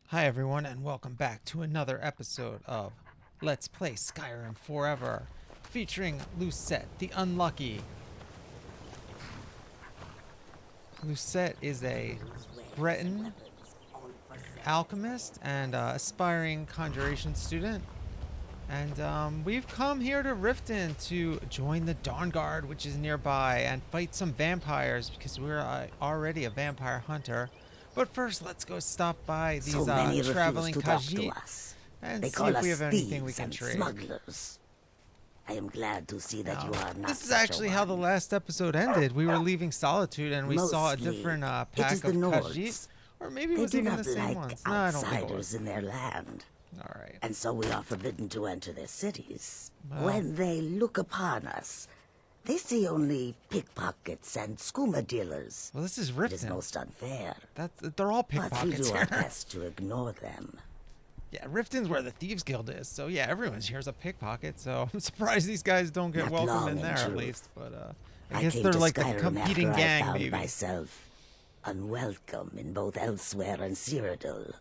Hi everyone and welcome back to another episode of Let's Play Skyrim Forever, featuring Lucette the Unlucky. Lucette is a Breton alchemist and aspiring conjuration student, and we've come here to Riften to join the Dawn Guard, which is nearby, and fight some vampires because we're already a vampire hunter. But first, let's go stop by So these many refuse traveling to talk to Khajiit us. and They see call if we us have anything we thieves can and trade. smugglers. I am glad to see that Now, you are not this is such actually a how the one. last episode ended. We were leaving Solitude and we saw a Mostly, different it is pack of the Khajiit. Nords. Or maybe it They was do even not the same like ones. No, I don't think it outsiders was. in their land, Alright. and so we are forbidden to enter their cities. Well. When they look upon us, they see only pickpockets and skooma dealers. Well, this is It is Riften. most unfair, They're all but we pickpockets do our here. best to ignore them. Yeah, Riften's where the Thieves Guild is. So yeah, everyone's here is a pickpocket. So I'm surprised these guys don't get Not welcome long, in in there at truth. least. But I I guess came they're to like the Skyrim competing after gang, I found maybe. myself unwelcome in both Elsewhere and Cyrodiil.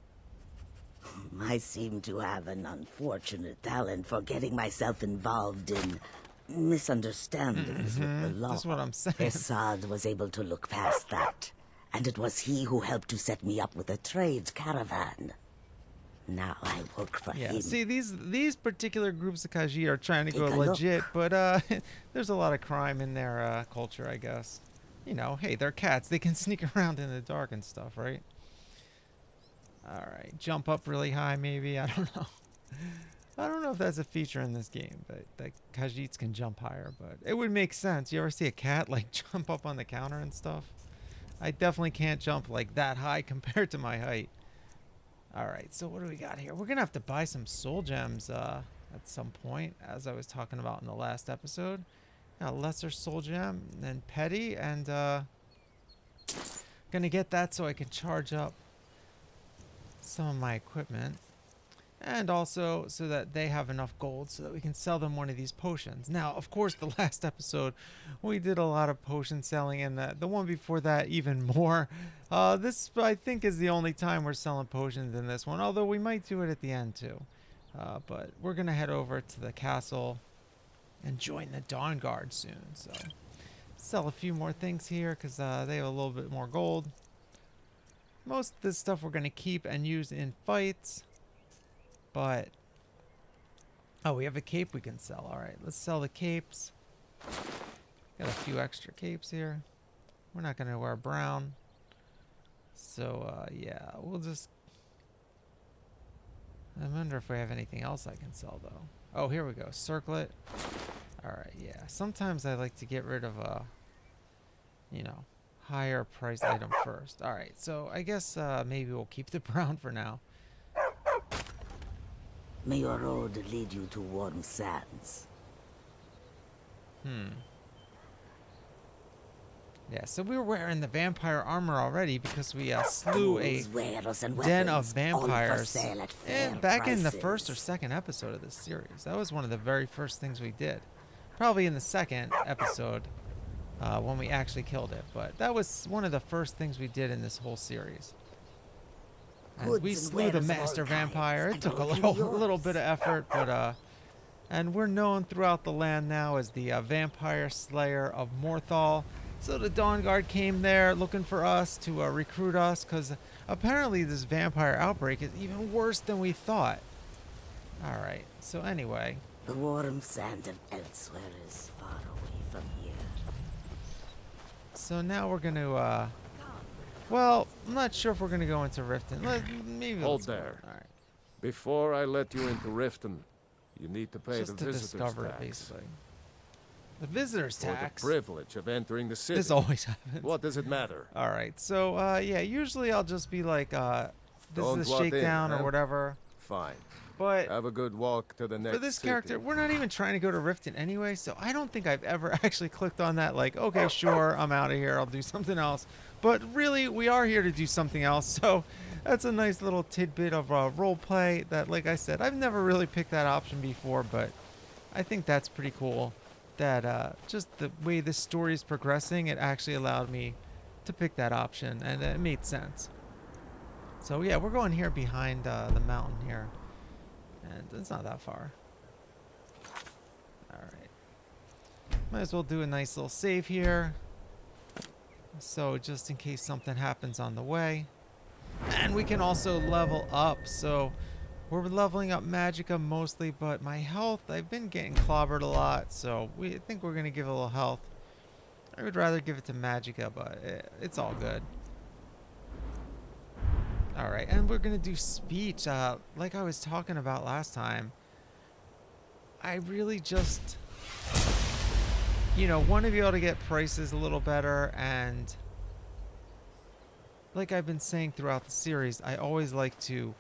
I seem to have an unfortunate talent for getting myself involved in misunderstandings with the law. That's what I'm saying. Assad was able to look past that, and it was he who helped to set me up with a trade caravan. Now I work for Yeah, him. see, these particular groups of Khajiit are trying to Take go a look. legit, but there's a lot of crime in their culture, I guess. You know, hey, they're cats. They can sneak around in the dark and stuff, right? Alright, jump up really high, maybe? I don't know. I don't know if that's a feature in this game, but that Khajiits can jump higher, but it would make sense. You ever see a cat, like, jump up on the counter and stuff? I definitely can't jump, like, that high compared to my height. Alright, so what do we got here? We're gonna have to buy some soul gems at some point, as I was talking about in the last episode. Got a lesser soul gem, then petty, and gonna get that so I can charge up some of my equipment. And also so that they have enough gold so that we can sell them one of these potions. Now, of course, the last episode, we did a lot of potion selling, and the one before that even more. This, I think, is the only time we're selling potions in this one, although we might do it at the end, too. But we're going to head over to the castle and join the Dawn Guard soon. So, sell a few more things here because they have a little bit more gold. Most of this stuff we're going to keep and use in fights. But, oh, we have a cape we can sell. All right, let's sell the capes. Got a few extra capes here. We're not going to wear brown. So, yeah, we'll just... I wonder if we have anything else I can sell, though. Oh, here we go. Circlet. All right, yeah. Sometimes I like to get rid of a, you know, higher price item first. All right, so I guess maybe we'll keep the brown for now. May your road lead you to warm sands. Yeah, so we were wearing the vampire armor already because we slew a Tools, wares, and den of weapons, all for vampires sale at fair back in the prices. first or second episode of this series. That was one of the very first things we did. Probably in the second episode when we actually killed it. But that was one of the first things we did in this whole series. And Goods we and slew the wares of all master kinds, vampire. It and took a all can little, be yours. little bit of effort, but and we're known throughout the land now as the vampire slayer of Morthal. So the Dawn Guard came there looking for us to recruit us because apparently this vampire outbreak is even worse than we thought. All right. So anyway, The warm sand of Elsewhere is far away from here. so now we're going to well, I'm not sure if we're going to go into Riften. Maybe Hold let's go. there. All right. Before I let you into Riften, you need to pay Just the to visitor's discover it, tax. basically. The visitor's For tax. the privilege of entering the city. This always happens. What does it matter? All right. So yeah, usually I'll just be like, this Don't is a walk in, shakedown or huh? whatever. Fine. But Have a good walk to the next for this city. character, we're not even trying to go to Riften anyway, so I don't think I've ever actually clicked on that. Like, okay, sure, I'm out of here. I'll do something else. But really, we are here to do something else. So that's a nice little tidbit of role play that, like I said, I've never really picked that option before, but I think that's pretty cool. That just the way this story is progressing, it actually allowed me to pick that option, and it made sense. So yeah, we're going here behind the mountain here. And it's not that far. Alright. Might as well do a nice little save here. So just in case something happens on the way. And we can also level up. So we're leveling up Magicka mostly, but my health, I've been getting clobbered a lot. So I think we're going to give it a little health. I would rather give it to Magicka, but it's all good. Alright, and we're going to do speech. Like I was talking about last time, I really just, you know, want to be able to get prices a little better. And like I've been saying throughout the series, I always like to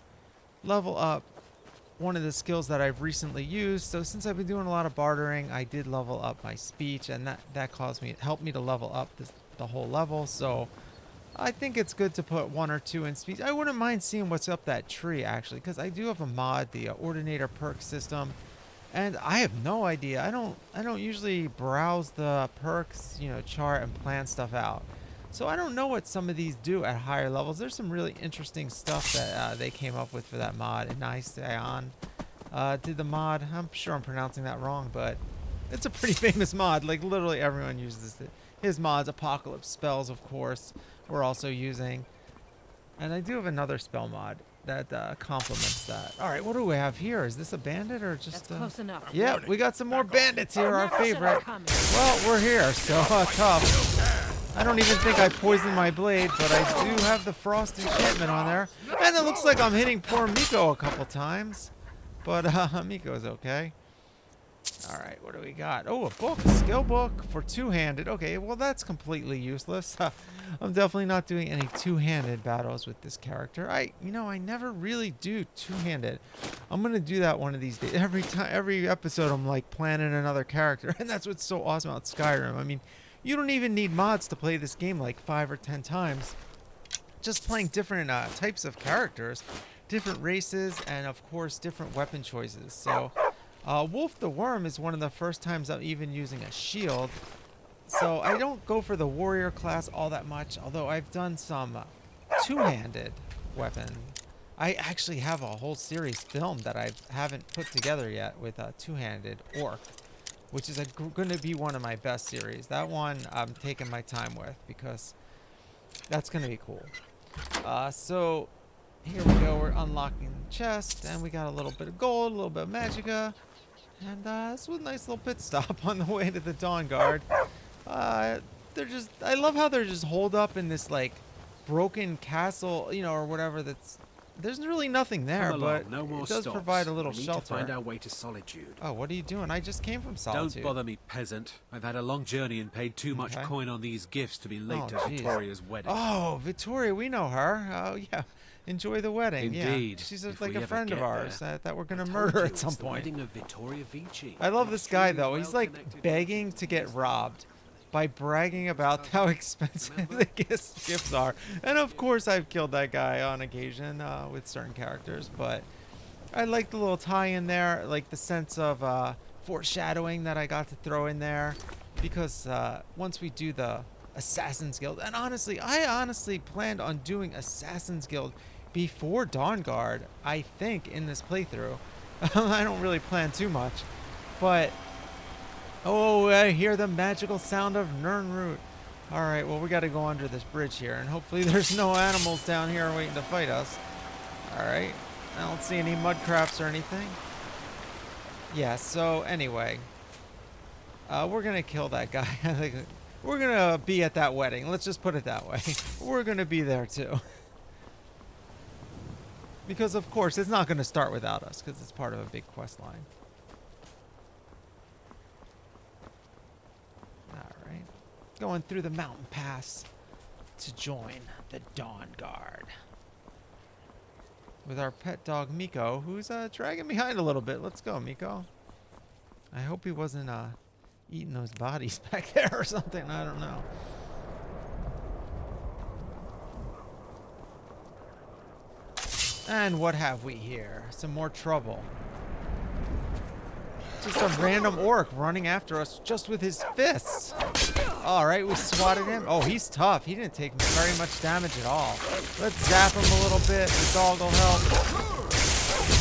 level up one of the skills that I've recently used. So since I've been doing a lot of bartering, I did level up my speech, and that helped me to level up the whole level. So I think it's good to put 1 or 2 in speech. I wouldn't mind seeing what's up that tree, actually, because I do have a mod, the Ordinator perk system, and I have no idea. I don't usually browse the perks, you know, chart and plan stuff out. So I don't know what some of these do at higher levels. There's some really interesting stuff that they came up with for that mod. And Nice Ion did the mod. I'm sure I'm pronouncing that wrong, but it's a pretty famous mod. Like literally everyone uses it. His mods, Apocalypse Spells, of course, we're also using. And I do have another spell mod that complements that. All right, what do we have here? Is this a bandit or just? That's close enough. Yeah, we got some more bandits here. Our favorite. Coming. Well, we're here, so tough. I don't even think I poisoned my blade, but I do have the frost enchantment on there, and it looks like I'm hitting poor Miko a couple times, but Miko's okay. All right, what do we got? Oh, a book, a skill book for two-handed. Okay, well that's completely useless. I'm definitely not doing any two-handed battles with this character. I never really do two-handed. I'm gonna do that one of these days. Every episode, I'm like planning another character, and that's what's so awesome about Skyrim. I mean, you don't even need mods to play this game like 5 or 10 times. Just playing different types of characters, different races, and of course different weapon choices. So. Wolf the Worm is one of the first times I'm even using a shield. So I don't go for the warrior class all that much, although I've done some two-handed weapon. I actually have a whole series filmed that I haven't put together yet with a two-handed orc, which is going to be one of my best series. That one I'm taking my time with because that's going to be cool. So here we go. We're unlocking the chest, and we got a little bit of gold, a little bit of magicka. And this was a nice little pit stop on the way to the Dawn Guard. I love how they're just holed up in this like broken castle, or whatever. There's really nothing there, but no more it does stops. provide a little we need shelter. To find our way to Solitude. Oh, what are you doing? I just came from Solitude. Don't bother me, peasant. I've had a long journey and paid too much coin on these gifts to be late to geez. Victoria's wedding. Oh, Victoria, we know her. Oh, yeah. Enjoy the wedding. Indeed. Yeah. She's If like we a ever friend of get ours there. that we're going to I murder told you, at some it's the point. wedding of Vittoria Vici. I love this guy, though. Truly He's like well-connected begging to get robbed by bragging about how expensive the gifts are. And of course, I've killed that guy on occasion with certain characters. But I like the little tie-in there, like the sense of foreshadowing that I got to throw in there. Because once we do the Assassin's Guild, and I honestly planned on doing Assassin's Guild before Dawn Guard, I think, in this playthrough. I don't really plan too much. But oh, I hear the magical sound of Nirnroot. Alright, well, we got to go under this bridge here, and hopefully there's no animals down here waiting to fight us. Alright, I don't see any mudcrafts or anything. Yeah, so anyway, we're going to kill that guy. We're going to be at that wedding. Let's just put it that way. We're going to be there too. Because, of course, it's not going to start without us, because it's part of a big quest line. Alright. Going through the mountain pass to join the Dawn Guard. With our pet dog, Miko, who's dragging behind a little bit. Let's go, Miko. I hope he wasn't eating those bodies back there or something. I don't know. And what have we here? Some more trouble. Just a random orc running after us just with his fists. All right, we swatted him. Oh, he's tough. He didn't take very much damage at all. Let's zap him a little bit. The dog will help.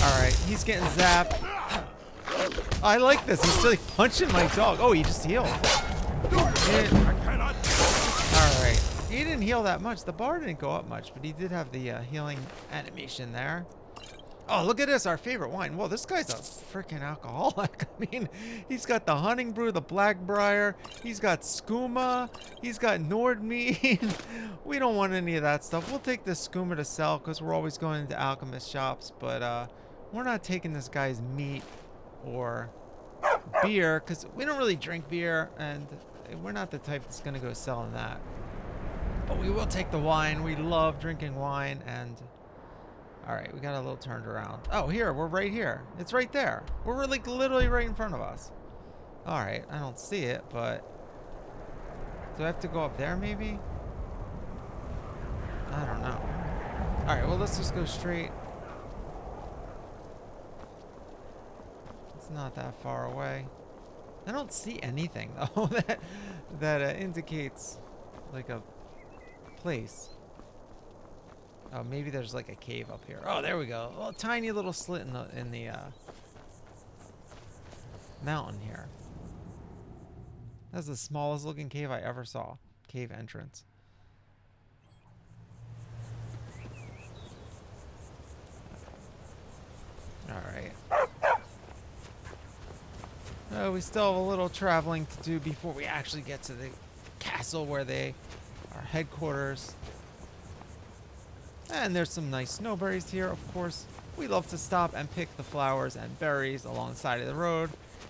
All right, he's getting zapped. I like this. He's like punching my dog. Oh, he just healed. Alright. He didn't heal that much. The bar didn't go up much, but he did have the healing animation there. Oh, look at this. Our favorite wine. Whoa, this guy's a freaking alcoholic. I mean, he's got the Hunting Brew, the Blackbriar. He's got Skooma. He's got Nordmead. We don't want any of that stuff. We'll take the Skooma to sell because we're always going into alchemist shops. But we're not taking this guy's meat or beer because we don't really drink beer. And we're not the type that's going to go selling that. But we will take the wine. We love drinking wine. And all right, we got a little turned around. Oh, here, we're right here. It's right there. We're like literally right in front of us. All right, I don't see it, but do I have to go up there maybe? I don't know. All right, well, let's just go straight. It's not that far away. I don't see anything though that indicates like a place. Oh, maybe there's like a cave up here. Oh, there we go. Oh, a tiny little slit in the mountain here. That's the smallest looking cave I ever saw. Cave entrance. All right. Oh, we still have a little traveling to do before we actually get to the castle where they are headquarters. And there's some nice snowberries here, of course. We love to stop and pick the flowers and berries along the side of the road.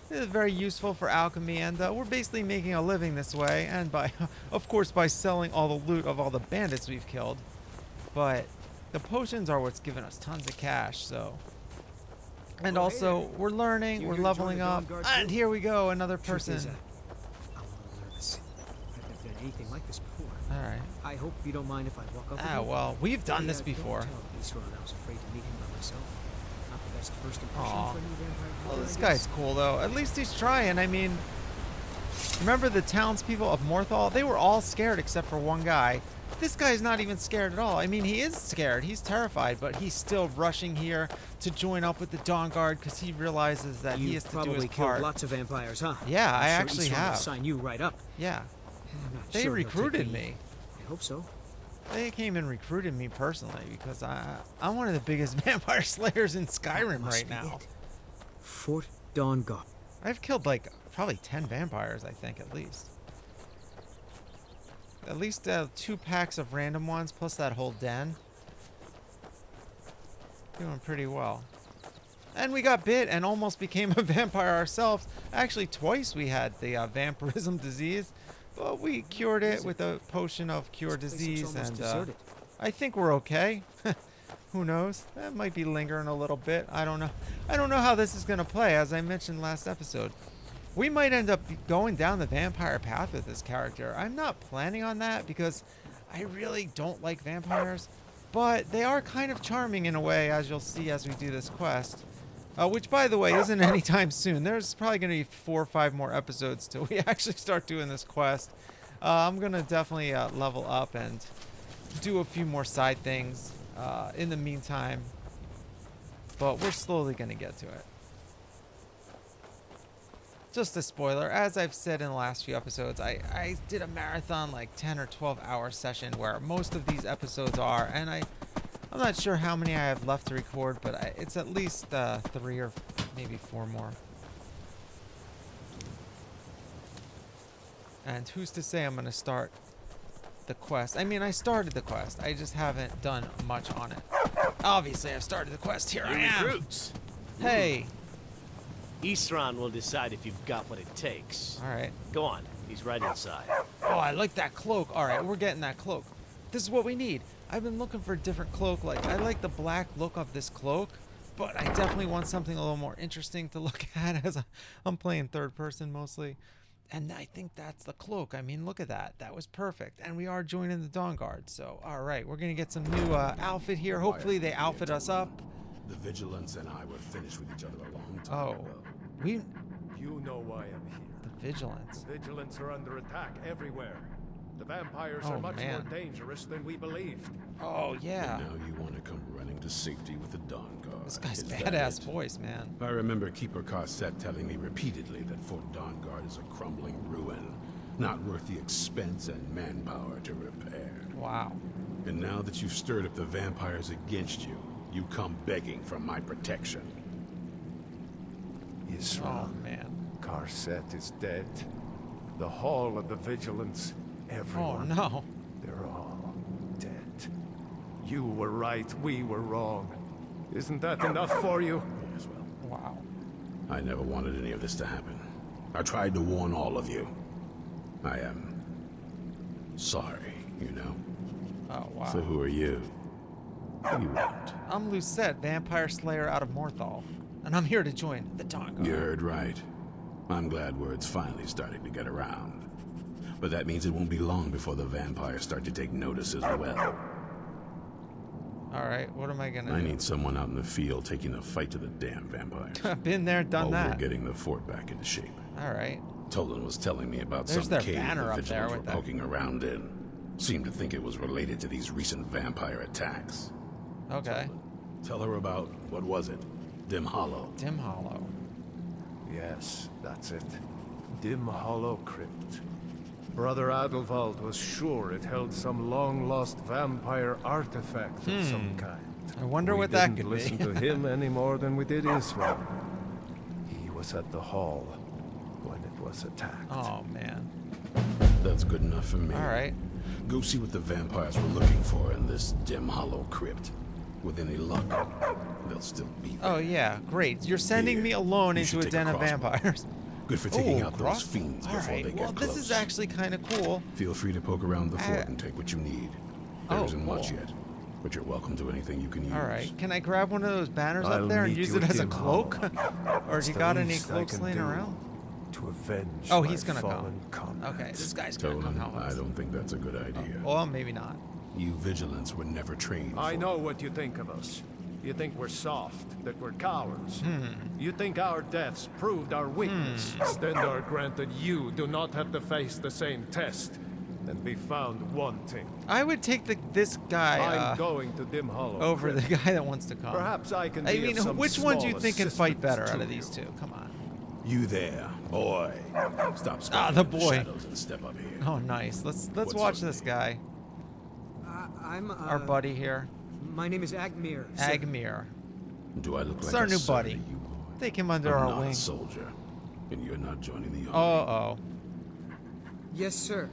It is very useful for alchemy, and we're basically making a living this way. And by, of course, by selling all the loot of all the bandits we've killed. But the potions are what's giving us tons of cash, so. And also, we're learning, we're leveling up. And here we go, another person. I'm a little nervous. I've never done anything like this before. All right. I hope you don't mind if I walk up with Ah, you. well, we've done this Don't before. tell Isran I was afraid to meet him by myself. Not the best first impression Aw. for a new vampire Well, hunter, this I guy's guess. cool, though. At least he's trying. I mean, remember the townspeople of Morthal? They were all scared except for one guy. This guy's not even scared at all. I mean, he is scared. He's terrified, but he's still rushing here to join up with the Dawn Guard because he realizes that he has You've to do his probably killed part. lots of vampires, huh? Yeah, I I'm sure actually Isran will have. sign you right up. Yeah, I'm not they sure he'll take recruited the- me. I hope so. They came and recruited me personally because I'm one of the biggest vampire slayers in Skyrim Must right be now. it. Fort Dawn Guard. I've killed like probably 10 vampires, I think, at least. At least 2 packs of random ones, plus that whole den. Doing pretty well. And we got bit and almost became a vampire ourselves. Actually, twice we had the vampirism disease. But we cured it with a potion of cure This place looks disease, almost and deserted. I think we're okay. Who knows? That might be lingering a little bit. I don't know. I don't know how this is going to play, as I mentioned last episode. We might end up going down the vampire path with this character. I'm not planning on that because I really don't like vampires. But they are kind of charming in a way, as you'll see as we do this quest. Which, by the way, isn't anytime soon. There's probably going to be 4 or 5 more episodes till we actually start doing this quest. I'm going to definitely level up and do a few more side things in the meantime. But we're slowly going to get to it. Just a spoiler, as I've said in the last few episodes, I did a marathon like 10 or 12 hour session where most of these episodes are, and I'm not sure how many I have left to record, but it's at least 3 or maybe 4 more. And who's to say I'm going to start the quest? I mean, I started the quest. I just haven't done much on it. Obviously, I've started the quest. Here I am. Recruits. Hey. Isran will decide if you've got what it takes. All right. Go on. He's right inside. Oh, I like that cloak. All right, we're getting that cloak. This is what we need. I've been looking for a different cloak. Like, I like the black look of this cloak, but I definitely want something a little more interesting to look at as I'm playing third person mostly. And I think that's the cloak. I mean, look at that. That was perfect. And we are joining the Dawn Guard. So, all right, we're going to get some new outfit here. Hopefully they outfit us up. The Vigilance and I were finished with each other a long time Oh, ago. we You know why I'm here. The vigilance. The Vigilants are under attack everywhere. The vampires Oh, are much man. more dangerous than we believed. Oh, yeah. And now you want to come running to safety with the Dawn Guard. This guy's Is that badass it? voice, man. I remember Keeper Carset telling me repeatedly that Fort Dawn Guard is a crumbling ruin, not worth the expense and manpower to repair. Wow. And now that you've stirred up the vampires against you, you come begging for my protection. Oh, Israel. man. Carset is dead. The Hall of the Vigilance, Oh, everyone. no. They're all dead. You were right, we were wrong. Isn't that enough for you? Yes, well, Wow. I never wanted any of this to happen. I tried to warn all of you. I am sorry, you know. Oh, wow. So who are you? What do you want? I'm Lucette, vampire slayer out of Morthal. And I'm here to join the Dawn Guard. You heard right. I'm glad word's finally starting to get around. But that means it won't be long before the vampires start to take notice as well. Alright, what am I gonna I do? need someone out in the field taking a fight to the damn vampires. I've been there, done while we're that. getting the fort back into shape. Alright. Tolan was telling me about There's some their cave banner the up there Vigilants with were that. poking around in. Seemed to think it was related to these recent vampire attacks. Okay. Tell her about, what was it? Dim Hollow. Dim Hollow. Yes, that's it. Dim Hollow Crypt. Brother Adelwald was sure it held some long-lost vampire artifact of some kind. I wonder We what that didn't could listen be. to him any more than we did Israel. He was at the hall when it was attacked. Oh, man. That's good enough for me. Alright. Go see what the vampires were looking for in this Dim Hollow Crypt. With any luck, they'll still be there. Oh, yeah. Great. You're sending Here, me alone you into should a take a den of crossbow. vampires. Good for taking Ooh, out those cross- fiends before Alright, they get well, close. this is actually kind of cool. Feel free to poke around the fort Uh, and take what you need. There oh, isn't much cool. yet, but you're welcome to anything you can use. Alright. Can I grab one of those banners I'll up there and meet use you it at as a Dim cloak? Hollow. Or It's you the got any least I cloaks can laying do around? To avenge Oh, my he's gonna come. fallen comrades. Okay, this guy's gonna Tolan, come help I us. don't think that's a good idea. Well, maybe not. You vigilants were never trained I for know what you think of us. You think we're soft, that we're cowards. You think our deaths proved our weakness. Stendarr granted you do not have to face the same test and be found wanting. I would take this guy I'm going to Dim Hollow. over Crypt. the guy that wants to come. Perhaps I can I be mean, of some which one do you small think can fight assistance better to out of these you. two? Come on. You there, boy. Stop Ah, skulking the in boy. shadows and step up here. Oh, nice. Let's What's watch your this name? guy. I'm Our buddy here, My name is Agmir. sir. Agmir. Do I look It's like our a new sir buddy. to you, boy? Take him under I'm our not wing. a soldier, and you're not joining the Uh army. oh. Yes, sir.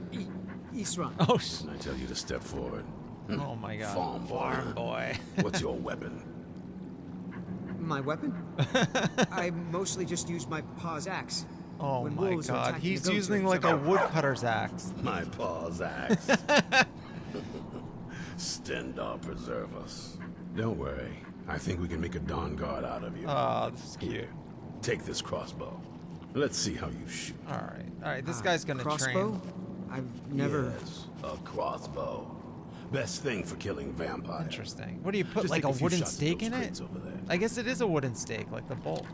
Isran. Oh, sh- And I tell you to step forward. oh my God. Farm boy. Farm boy. What's your weapon? My weapon? I mostly just use my paw's axe. Oh When my wolves are God. attacking He's the goats using or like a something. woodcutter's axe. My paw's axe. Stendarr preserve us. Don't worry. I think we can make a Dawn Guard out of you. Oh, this is cute. Here, take this crossbow. Let's see how you shoot. All right. All right. This guy's gonna Crossbow? train. I've never. Yes, a crossbow. Best thing for killing vampires. Interesting. What do you put? Just Like take a few wooden shots at stake those in it? crates over there. I guess it is a wooden stake, like the bolt.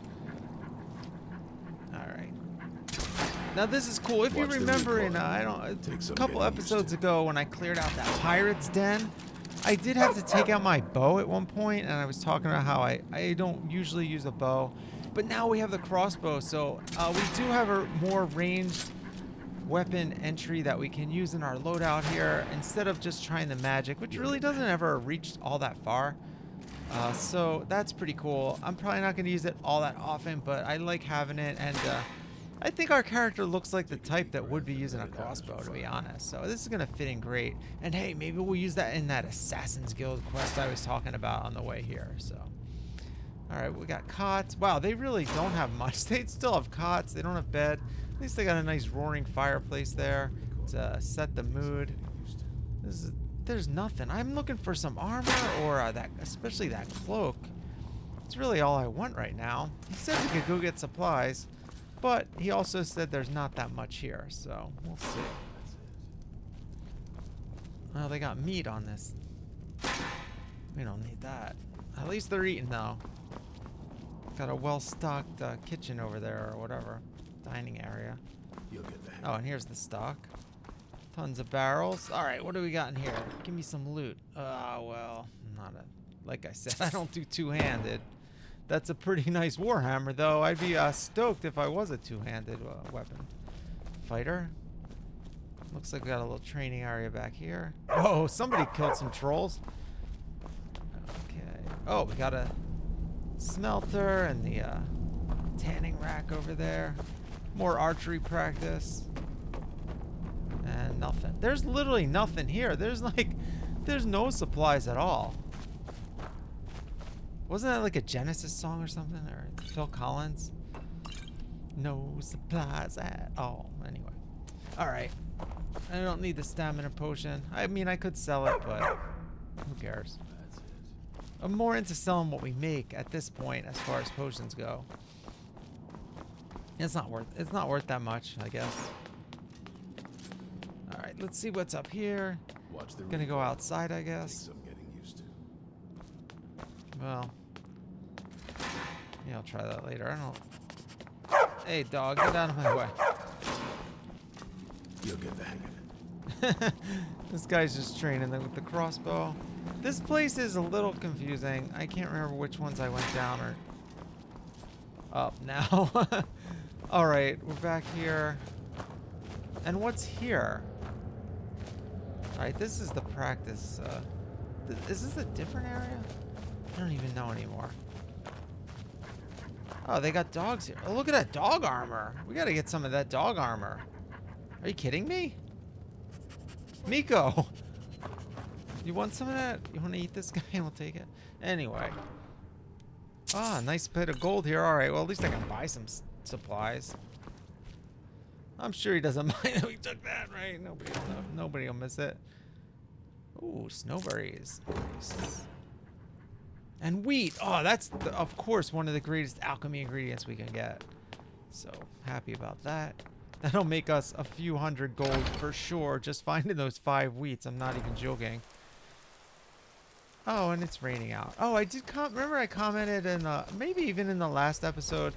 All right. Now this is cool. If you Watch the remember, in recoil. a Take some couple getting used episodes to. ago, when I cleared out that pirate's den, I did have to take out my bow at one point, and I was talking about how I don't usually use a bow, but now we have the crossbow, so we do have a more ranged weapon entry that we can use in our loadout here instead of just trying the magic, which really doesn't ever reach all that far. So that's pretty cool. I'm probably not going to use it all that often, but I like having it, and I think our character looks like the type that would be using a crossbow, to be honest. So this is going to fit in great. And hey, maybe we'll use that in that Assassin's Guild quest I was talking about on the way here. So, all right, we got cots. Wow, they really don't have much. They still have cots. They don't have bed. At least they got a nice roaring fireplace there to set the mood. There's nothing. I'm looking for some armor or especially that cloak. It's really all I want right now. He said we could go get supplies, but he also said there's not that much here, so we'll see. Oh, they got meat on this. We don't need that. At least they're eating though. Got a well-stocked kitchen over there or whatever. dining area. You'll get the hang Oh, and here's the stock. Tons of barrels. All right, what do we got in here? Give me some loot. Well, not a... Like I said, I don't do two-handed. That's a pretty nice warhammer, though. I'd be stoked if I was a two-handed weapon. Fighter. Looks like we got a little training area back here. Oh, somebody killed some trolls. Okay. Oh, we got a smelter and the tanning rack over there. More archery practice. And nothing. There's literally nothing here. There's no supplies at all. Wasn't that like a Genesis song or something? Or Phil Collins? No supplies at all. Anyway. Alright. I don't need the stamina potion. I mean, I could sell it, but who cares? That's it. I'm more into selling what we make at this point as far as potions go. It's not worth that much, I guess. Alright, let's see what's up here. Watch the Gonna go outside, I Takes guess. some getting used to. Well, yeah, I'll try that later. I don't. Hey, dog, get out of my way. You'll get the hang of it. This guy's just training them with the crossbow. This place is a little confusing. I can't remember which ones I went down or up now. All right, we're back here. And what's here? All right, this is the practice. Is this a different area? I don't even know anymore. Oh, they got dogs here. Oh, look at that dog armor. We got to get some of that dog armor. Are you kidding me? Miko! You want some of that? You want to eat this guy? We'll take it. Anyway. Ah, nice bit of gold here. Alright, well, at least I can buy some supplies. I'm sure he doesn't mind that we took that, right? Nobody will miss it. Ooh, snowberries. Nice. And wheat. Oh, that's, of course, one of the greatest alchemy ingredients we can get. So, happy about that. That'll make us a few hundred gold for sure, just finding those 5 wheats. I'm not even joking. Oh, and it's raining out. Oh, I did remember I commented in, maybe even in the last episode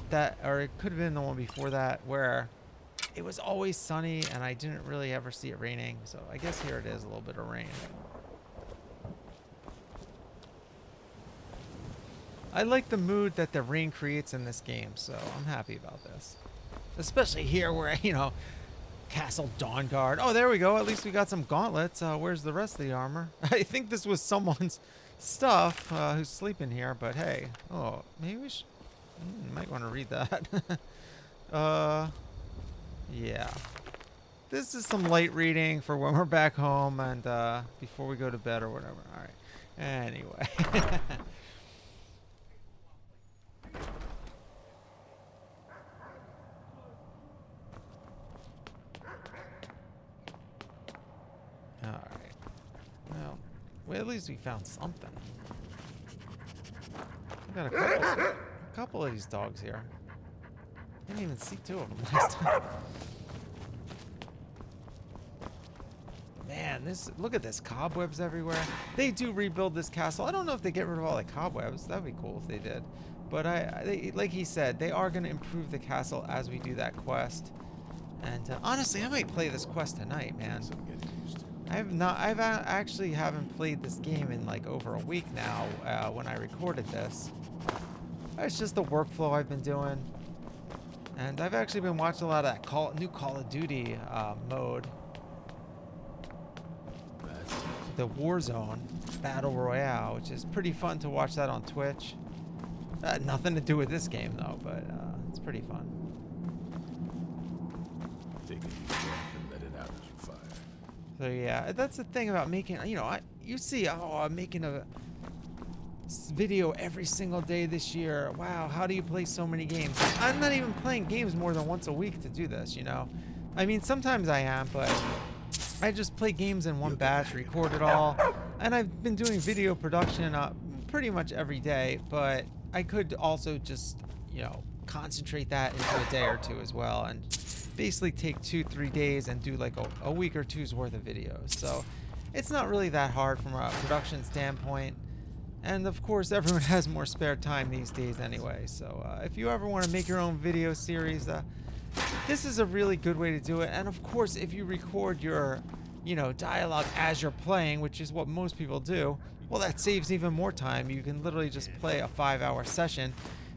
that, or it could have been the one before that, where it was always sunny and I didn't really ever see it raining. So I guess here it is, a little bit of rain. I like the mood that the rain creates in this game, so I'm happy about this. Especially here where, you know, Castle Dawnguard. Oh, there we go. At least we got some gauntlets. Where's the rest of the armor? I think this was someone's stuff who's sleeping here, but hey. Oh, maybe we should... might want to read that. Yeah. This is some light reading for when we're back home and before we go to bed or whatever. All right. Anyway. Alright. Well, at least we found something. We got a couple of these dogs here. Didn't even see 2 of them last time. Man, look at this. Cobwebs everywhere. They do rebuild this castle. I don't know if they get rid of all the cobwebs. That'd be cool if they did. But like he said, they are going to improve the castle as we do that quest. And honestly, I might play this quest tonight, man. I've actually haven't played this game in like over a week now when I recorded this. It's just the workflow I've been doing. And I've actually been watching a lot of that new Call of Duty mode. The Warzone Battle Royale, which is pretty fun to watch that on Twitch. Nothing to do with this game though, but it's pretty fun. Take a deep breath and let it out as you fire. So yeah, that's the thing about making, you know, you see, oh, I'm making a video every single day this year. Wow, how do you play so many games? I'm not even playing games more than once a week to do this, you know? I mean, sometimes I am, but I just play games in one batch, record it all, and I've been doing video production pretty much every day, but I could also just, you know, concentrate that into a day or 2 as well, and basically take 2-3 days and do like a week or 2's worth of videos. So it's not really that hard from a production standpoint. And of course, everyone has more spare time these days anyway. So if you ever want to make your own video series, this is a really good way to do it. And of course, if you record your, dialogue as you're playing, which is what most people do, well, that saves even more time. You can literally just play a 5-hour session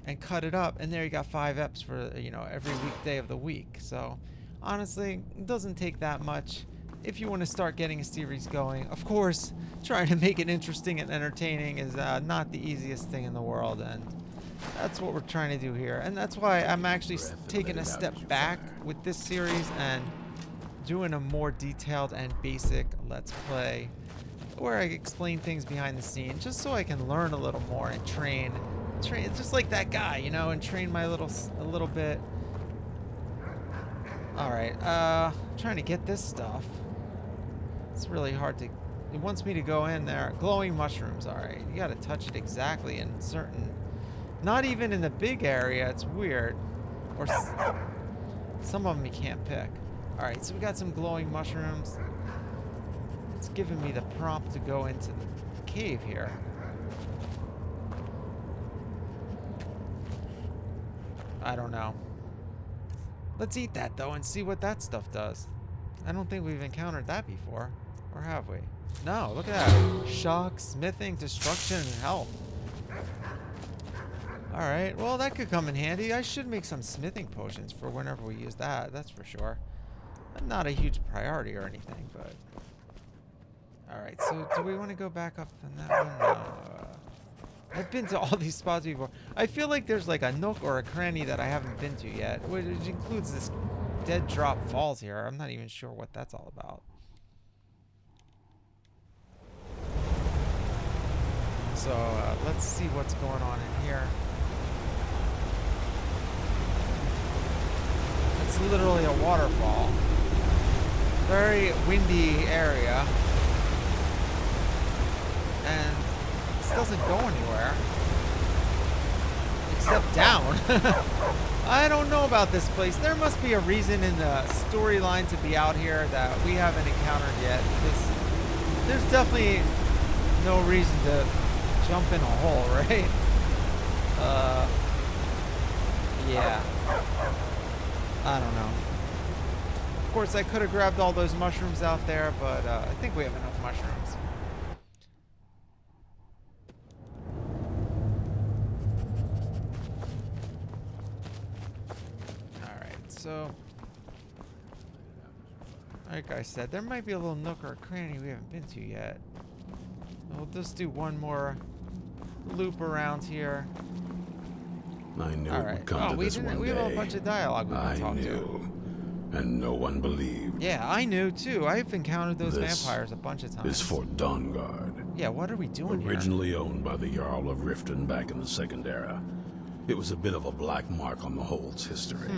and cut it up, and there you got 5 eps for, every weekday of the week. So honestly, it doesn't take that much if you want to start getting a series going. Of course, trying to make it interesting and entertaining is not the easiest thing in the world, and that's what we're trying to do here. And that's why I'm actually taking a step back with this series and doing a more detailed and basic Let's Play where I explain things behind the scenes just so I can learn a little more and train just like that guy, and train a little bit. Alright, trying to get this stuff. It's really hard to... It wants me to go in there. Glowing mushrooms, alright. You gotta touch it exactly in certain... Not even in the big area, it's weird. Or some of them you can't pick. Alright, so we got some glowing mushrooms. It's giving me the prompt to go into the cave here. I don't know. Let's eat that, though, and see what that stuff does. I don't think we've encountered that before. Or have we? No, look at that. Shock, smithing, destruction, and health. Alright, well, that could come in handy. I should make some smithing potions for whenever we use that, that's for sure. Not a huge priority or anything, but... Alright, so do we want to go back up on that one? No. I've been to all these spots before. I feel like there's like a nook or a cranny that I haven't been to yet, which includes this Dead Drop Falls here. I'm not even sure what that's all about. So let's see what's going on in here. It's literally a waterfall. Very windy area. And this doesn't go anywhere. Except down. I don't know about this place. There must be a reason in the storyline to be out here that we haven't encountered yet. Because there's definitely no reason to jump in a hole, right? Yeah. I don't know. Of course, I could have grabbed all those mushrooms out there, but I think we have enough mushrooms. Alright, so... like I said, there might be a little nook or a cranny we haven't been to yet. We'll just do one more loop around here. I knew it would come to this one day. We have a bunch of dialogue we can talk to. And no one believed. Yeah, I knew too. I've encountered those vampires a bunch of times. This Fort Dawnguard. Yeah, what are we doing Originally owned by the Jarl of Riften back in the Second Era. It was a bit of a black mark on the Hold's history.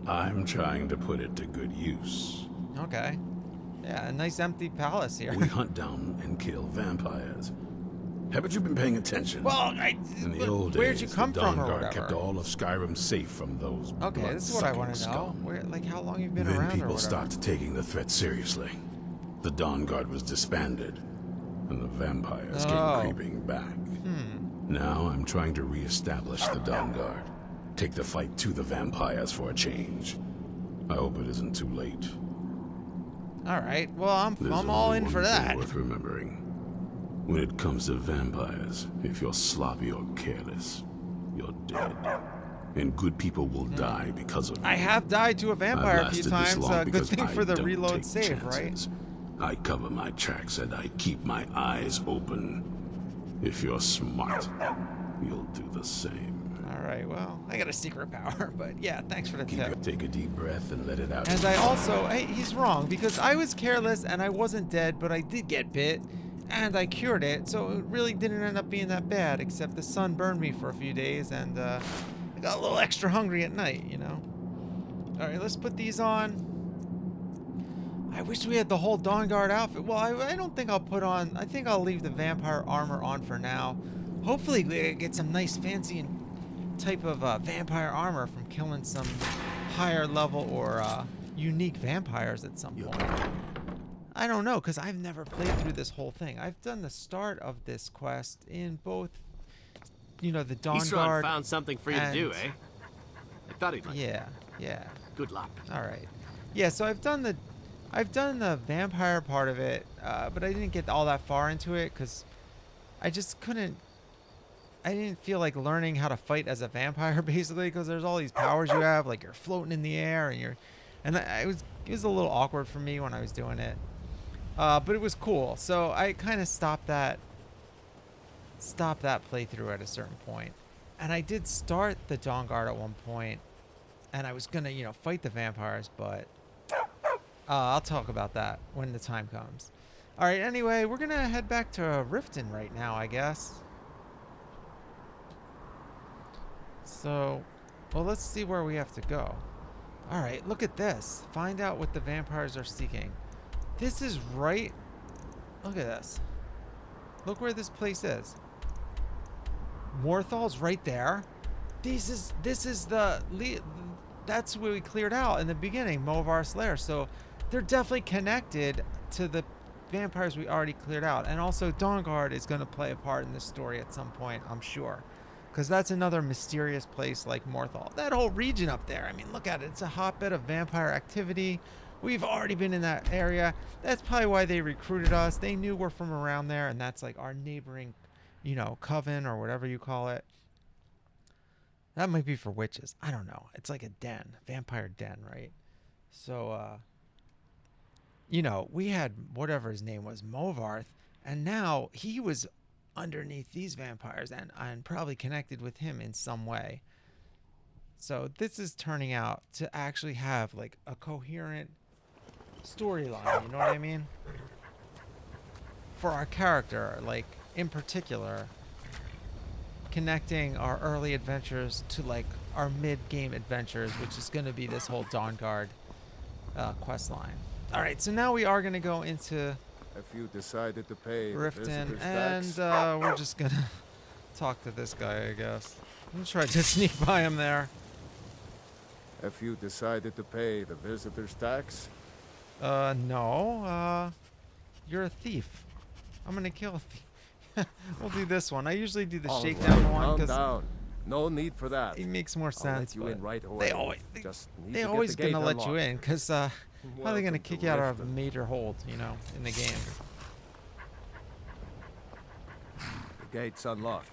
I'm trying to put it to good use. Okay. Yeah, a nice empty palace here. We hunt down and kill vampires. Haven't you been paying attention? Well, in the old days, where'd you come from or Dawnguard whatever? kept all of Skyrim safe from those Okay, this is what I want to know. Where, like, how long you've been then around or people whatever? started taking the threat seriously. The Dawnguard was disbanded, and the vampires came creeping back. Now I'm trying to re-establish the Dawnguard. Take the fight to the vampires for a change. I hope it isn't too late. All right. Well, I'm all only in one for thing that. Worth remembering. When it comes to vampires, if you're sloppy or careless, you're dead. And good people will die because of you. I have died to a vampire a few times. Good thing for the don't reload take save, chances. I cover my tracks and I keep my eyes open. If you're smart, you'll do the same. All right. Well, I got a secret power, but yeah, thanks for the tip. Take a deep breath and let it out. And I also, hey, he's wrong because I was careless and I wasn't dead, but I did get bit. And I cured it, so it really didn't end up being that bad, except the sun burned me for a few days, and I got a little extra hungry at night, you know? Alright, let's put these on. I wish we had the whole Dawnguard outfit. Well, I don't think I'll put on... I think I'll leave the vampire armor on for now. Hopefully we get some nice fancy type of vampire armor from killing some higher level or unique vampires at some point. I don't know, because I've never played through this whole thing. I've done the start of this quest in both, the Dawnguard found something for you to do, eh? I thought he'd like Yeah. Yeah. Good luck. All right. Yeah, so I've done the vampire part of it, but I didn't get all that far into it because I just couldn't. I didn't feel like learning how to fight as a vampire basically because there's all these powers you have, like you're floating in the air it was a little awkward for me when I was doing it, but it was cool. So I kind of stopped that playthrough at a certain point, and I did start the Dawn Guard at one point, and I was gonna fight the vampires, but I'll talk about that when the time comes. All right. Anyway, we're gonna head back to Riften right now, I guess. So, well, let's see where we have to go. All right, look at this. Find out what the vampires are seeking. This is right. Look at this. Look where this place is. Morthal's right there. This is that's where we cleared out in the beginning, Movar's lair. So they're definitely connected to the vampires we already cleared out. And also Dawnguard is going to play a part in this story at some point, I'm sure. Because that's another mysterious place like Morthal. That whole region up there, I mean, look at it. It's a hotbed of vampire activity. We've already been in that area. That's probably why they recruited us. They knew we're from around there, and that's like our neighboring, coven or whatever you call it. That might be for witches. I don't know. It's like a den, vampire den, right? So, we had whatever his name was, Movarth, and now he was underneath these vampires and probably connected with him in some way. So this is turning out to actually have like a coherent storyline, you know what I mean? For our character, like in particular, connecting our early adventures to like our mid-game adventures, which is going to be this whole Dawnguard quest line. All right, so now we are going to go into If you decided to pay Riften, visitor's and tax, we're just gonna talk to this guy, I guess. I'm gonna try to sneak by him there. if you decided to pay the visitor's tax, No. You're a thief. I'm gonna kill a thief. We'll do this one. I usually do the all shakedown right, one calm because down. No need for that. it makes more I'll sense. let you but in right away. They always, Just need they to get always the gate gonna let you unlocked. in because how are they gonna Welcome kick to you out of a Riften. major hold, in the game? The gate's unlocked.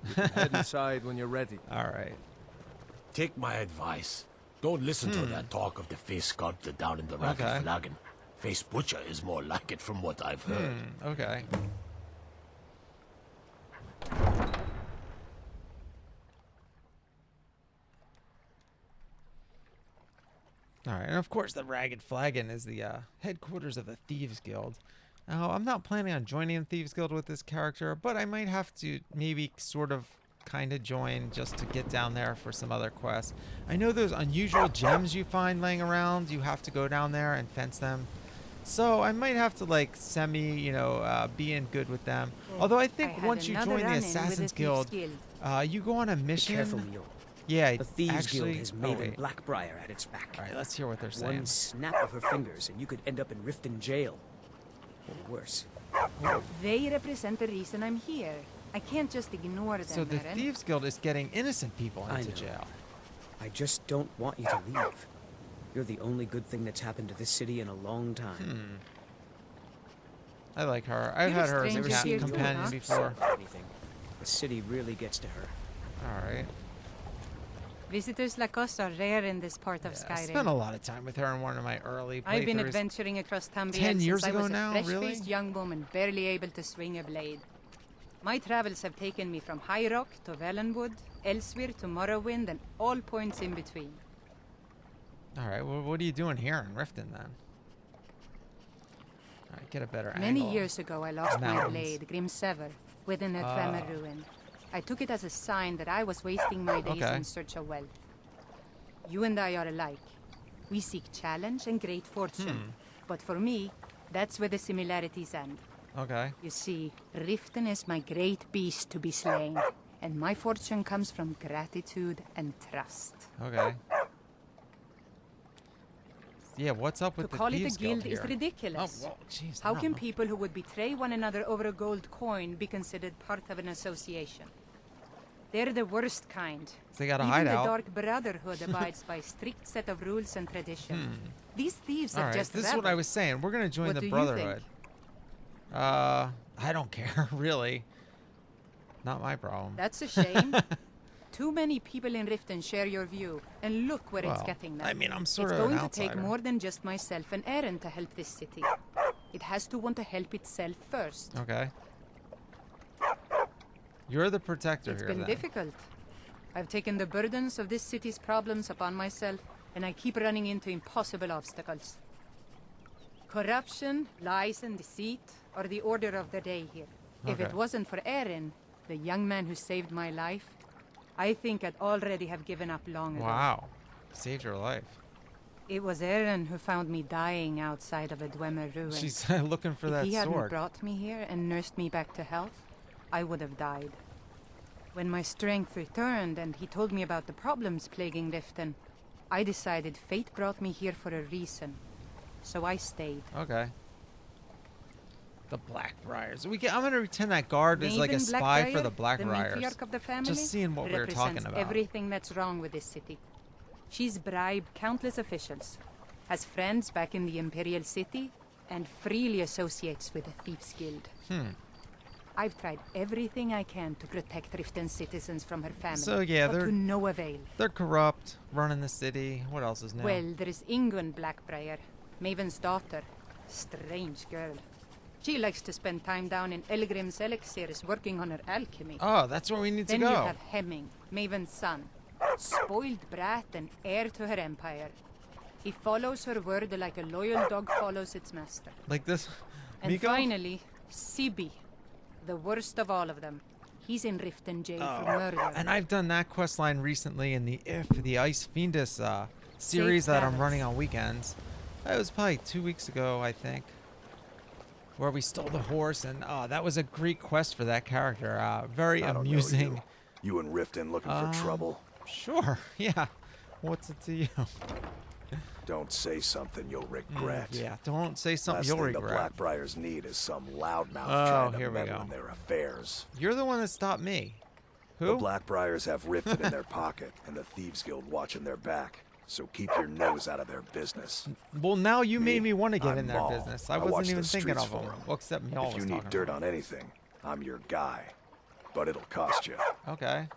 You can head inside when you're ready. All right. Take my advice. Don't listen to that talk of the face sculptor down in the Racket Okay. Flagon. Face Butcher is more like it from what I've heard. Okay. All right, and of course the Ragged Flagon is the headquarters of the Thieves Guild. Now, I'm not planning on joining the Thieves Guild with this character, but I might have to maybe sort of kind of join just to get down there for some other quests. I know those unusual gems you find laying around, you have to go down there and fence them. So I might have to like be in good with them. Although I think once you join the Assassin's Guild, you go on a mission. Careful, Leo. Yeah, The Thieves actually, Guild has Maven wait. Blackbriar at its back. All right, let's hear what they're saying. One snap of her fingers and you could end up in Riften jail. Or worse. They represent the reason I'm here. I can't just ignore them, So the Eren. Thieves Guild is getting innocent people I into know. jail. I just don't want you to leave. You're the only good thing that's happened to this city in a long time. I like her. I've You're had a her as a stranger cat here too, companion huh? before. Anything. The city really gets to her. All right. Visitors like us are rare in this part of I Skyrim. spent a lot of time with her in one of my early playthroughs. I've been adventuring across Tamriel 10 years since I ago was now? a fresh-faced Really? young woman barely able to swing a blade. My travels have taken me from High Rock to Valenwood, elsewhere to Morrowind, and all points in between. All right. Well, what are you doing here in Riften then? All right, get a better Many angle. years ago, I lost my Mountains. blade, Grimsever, within a Tremor ruin. I took it as a sign that I was wasting my days Okay. in search of wealth. You and I are alike. We seek challenge and great fortune. But for me, that's where the similarities end. Okay. You see, Riften is my great beast to be slain, and my fortune comes from gratitude and trust. Okay. Yeah, what's up To with the call it a Thieves guild here? is ridiculous. Oh, well, jeez. How I don't can know. people who would betray one another over a gold coin be considered part of an association? They're the worst kind. So they got a Even hideout. the Dark Brotherhood abides by strict set of rules and tradition. These thieves All are right, just this is what I was saying. We're gonna join What the do you Brotherhood. I don't care really. Not my problem. That's a shame. Too many people in Riften share your view, and look where it's Well, getting them. I mean, I'm sort it's of an going to take outsider. more than just myself and Eren to help this city. It has to want to help itself first. Okay. You're the protector It's here, been then. difficult. I've taken the burdens of this city's problems upon myself, and I keep running into impossible obstacles. Corruption, lies, and deceit are the order of the day here. If it Okay. wasn't for Eren, the young man who saved my life, I think I'd already have given up long ago. Wow. Saved your life. It was Eren who found me dying outside of a Dwemer ruin. She's looking for If that he hadn't sword. brought me here and nursed me back to health, I would have died. When my strength returned and he told me about the problems plaguing Riften, I decided fate brought me here for a reason. So I stayed. Okay. The Blackbriars. I'm gonna pretend that guard is like a Maven spy for Blackbriar, the the Blackbriars. matriarch of the family, Just seeing what we were talking represents about. everything that's wrong with this city. She's bribed countless officials, has friends back in the Imperial City, and freely associates with the Thieves Guild. I've tried everything I can to protect Riften's citizens from her family, So, yeah, but they're- to no avail. They're corrupt, running the city. What else is new? Well, there is Ingun Blackbriar, Maven's daughter. Strange girl. She likes to spend time down in Elgrim's elixirs working on her alchemy. Oh, that's where we need Then to you go. have Hemming, Maven's son. Spoiled brat and heir to her empire. He follows her word like a loyal dog follows its master. Like this. And Miko? finally, Sibi, the worst of all of them. He's in Riften jail for murder. And I've done that quest line recently in the Ice Fiendus series that I'm travels. running on weekends. That was probably 2 weeks ago, I think. Where we stole the horse, and that was a great quest for that character. Very I don't know amusing. you and Riften looking for trouble? Sure, yeah. What's it to you? Don't say something you'll regret. Yeah, don't say something Last you'll thing regret. the Blackbriars need is some loudmouth Oh, trying to here we meddle go. in their affairs. You're the one that stopped me. The Who? Blackbriars have Riften in their pocket and the Thieves Guild watching their back. So keep your nose out of their business. Well, now you made me want to get I'm in their Maul. business. I watch wasn't the even thinking streets of them. for 'em. Well, except Mjol If you was need talking dirt about on anything, I'm your guy. But it'll cost you. it. Okay.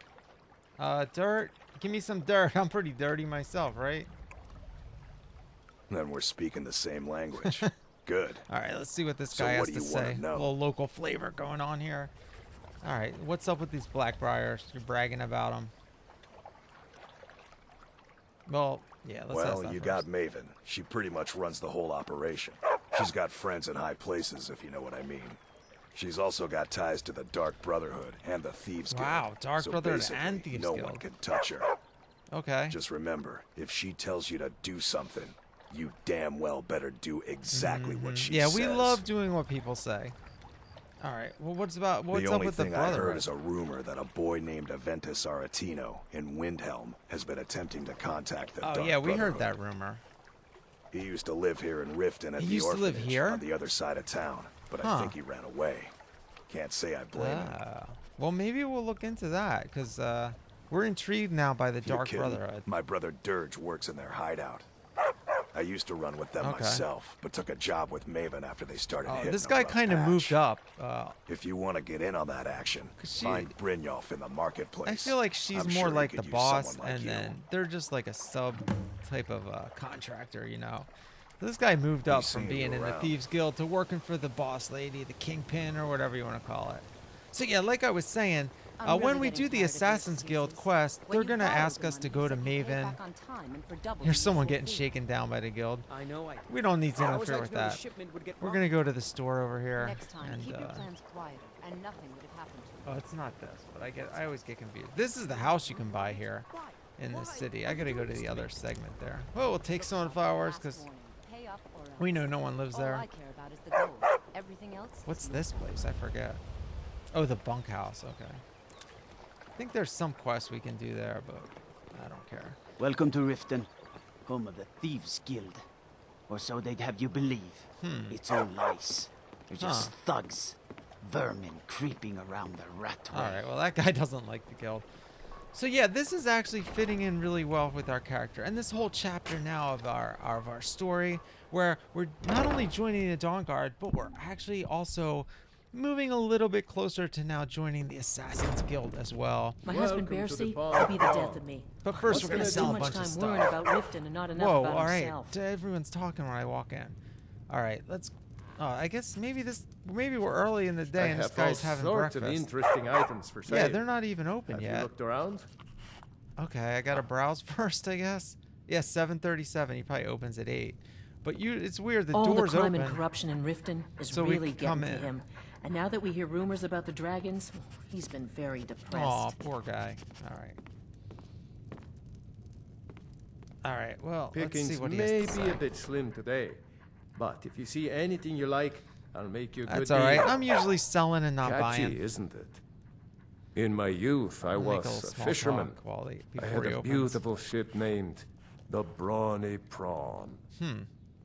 Dirt. Give me some dirt. I'm pretty dirty myself, right? Then we're speaking the same language. Good. All right, let's see what this So guy what has do to you wanna say. A know? little local flavor going on here. All right, what's up with these Blackbriars? You're bragging about them. Well, yeah, let's ask Well, that you first. got Maven. She pretty much runs the whole operation. She's got friends in high places, if you know what I mean. She's also got ties to the Dark Brotherhood and the Thieves Guild. Wow, Dark so Brotherhood basically, and Thieves no Guild. one can touch her. Okay. Just remember, if she tells you to do something, you damn well better do exactly what she Yeah, says. we love doing what people say. All right. Well, what's The up only with the thing I heard Brotherhood? is a rumor that a boy named Aventus Aretino in Windhelm has been attempting to contact the Oh Dark yeah, we heard Brotherhood. that rumor. He used to live here in Riften at He the used to live orphanage here? on the other side of town, but Huh. I think he ran away. Can't say I blame him. Well, maybe we'll look into that because we're intrigued now by the You're Dark kidding. Brotherhood. My brother Dirge works in their hideout. I used to run with them Okay. myself, but took a job with Maven after they started Oh, hitting this a guy rough kind of patch. moved up. If you want to get in on that action, 'Cause she- find Brynjolf in the marketplace. I feel like she's I'm more sure he like could the use boss, someone like and you. then they're just like a sub type of contractor, you know. This guy moved up from seen being you in the around. Thieves Guild to working for the boss lady, the Kingpin, or whatever you want to call it. So yeah, like I was saying, I'm when really we getting do the tired of these Assassin's Guild excuses. quest, When they're you gonna borrowed ask the us to money, go you to said pay it Maven. back on time and for double Here's the someone usual getting fee. shaken down by the guild. I know I... We don't need to How was I interfere with to know the that. shipment would get We're robbed? gonna go to the store over here. Next time, and, keep your plans quieter, and nothing would have happened to you. oh, it's not this, but I always get confused. This is the house you can buy here in this city. I gotta go to the other segment there. Well, we'll take some flowers because Last warning, pay up or else. we know no one lives All there. I care about is the gold. Everything else is What's this place? I forget. Oh, the bunkhouse. Okay. I think there's some quests we can do there, but I don't care. Welcome to Riften, home of the Thieves Guild. Or so they'd have you believe. It's all lies. They're just thugs. Vermin creeping around the rat way. All right, well, that guy doesn't like the guild. So yeah, this is actually fitting in really well with our character, and this whole chapter now of our story, where we're not only joining the Dawn Guard, but we're actually also moving a little bit closer to now joining the Assassin's Guild as well. My husband Bercy will be the death of me. But first, we're gonna Spends sell too a much bunch of time stuff. worrying about Riften and not enough Whoa! about All right, himself. everyone's talking when I walk in. All right, let's. I guess maybe we're early in the day and this guy's having breakfast. Of interesting items for sale. Yeah, they're not even open Have yet. you looked around? Okay, I gotta browse first, I guess. Yeah, 7:37. He probably opens at 8. But it's weird. The All door's the crime open. and corruption in Riften is so we really can come getting to in. him. And now that we hear rumors about the dragons, he's been very depressed. Aw, poor guy. All right. All right. Well, let's Pickings see what he may has to be say. a bit slim today, but if you see anything you like, I'll make you a good That's all right. deal. I'm usually selling and not Catchy, buying. isn't it? In my youth, I I'll make was little a small fisherman. talk while I before had he a opens. beautiful ship named the Brawny Prawn.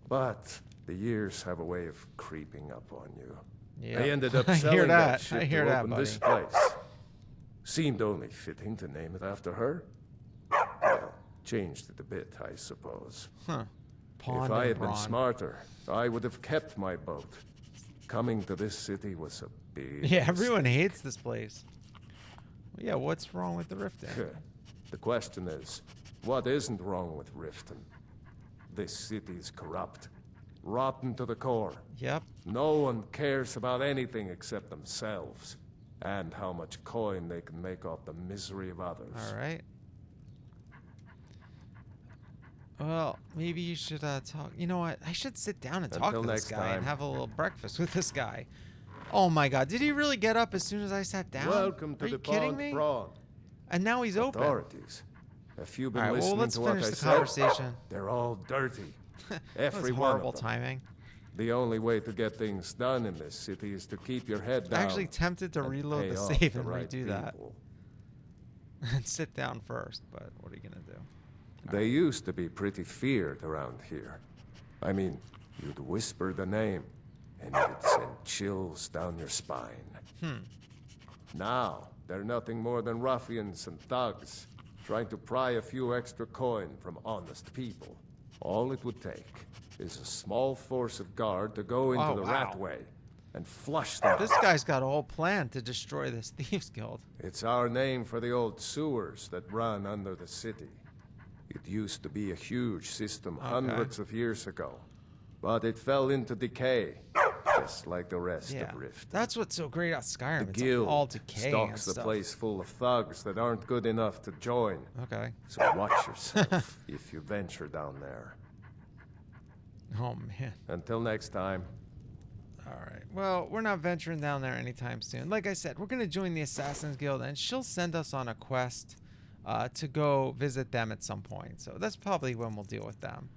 But the years have a way of creeping up on you. Yeah. I ended up I selling hear that that. ship I hear to that, open buddy. this place. Seemed only fitting to name it after her. Well, changed it a bit, I suppose. Huh. Pond If I and had been brawn. smarter, I would have kept my boat. Coming to this city was a big Yeah, everyone hates this place. Yeah, what's wrong with the Riften? mistake. The question is, what isn't wrong with Riften? This city is corrupt, rotten to the core. Yep. No one cares about anything except themselves, and how much coin they can make off the misery of others. All right. Well, maybe you should talk. You know what? I should sit down and talk Until to this next guy and time. have a little breakfast with this guy. Oh my God! Did he really get up as soon as I sat down? Welcome to Are you the kidding Pond me? Brawn. And now he's open. Authorities. Have you been All right, well, listening let's to what finish I the said? conversation. They're all dirty. That Every was one horrible of them. timing. The only way to get things done in this city is to keep your head down. I'm actually tempted to and reload pay the off save the and right redo that. people. And sit down first, but what are you gonna do? They used to be pretty feared around here. I mean, you'd whisper the name, and it'd send chills down your spine. Now, they're nothing more than ruffians and thugs, trying to pry a few extra coin from honest people. All it would take is a small force of guard to go into Oh, the wow. Ratway and flush them This out. guy's got a whole plan to destroy this thieves guild. It's our name for the old sewers that run under the city. It used to be a huge system hundreds of years ago, but it fell into decay, just like the rest Yeah, of Rift. that's what's so great about Skyrim. The It's guild all decaying and stocks the stuff. place full of thugs that aren't good enough to join. Okay. So watch yourself if you venture down there. Oh man. Until next time. All right. Well, we're not venturing down there anytime soon. Like I said, we're gonna join the Assassin's Guild, and she'll send us on a quest to go visit them at some point. So that's probably when we'll deal with them.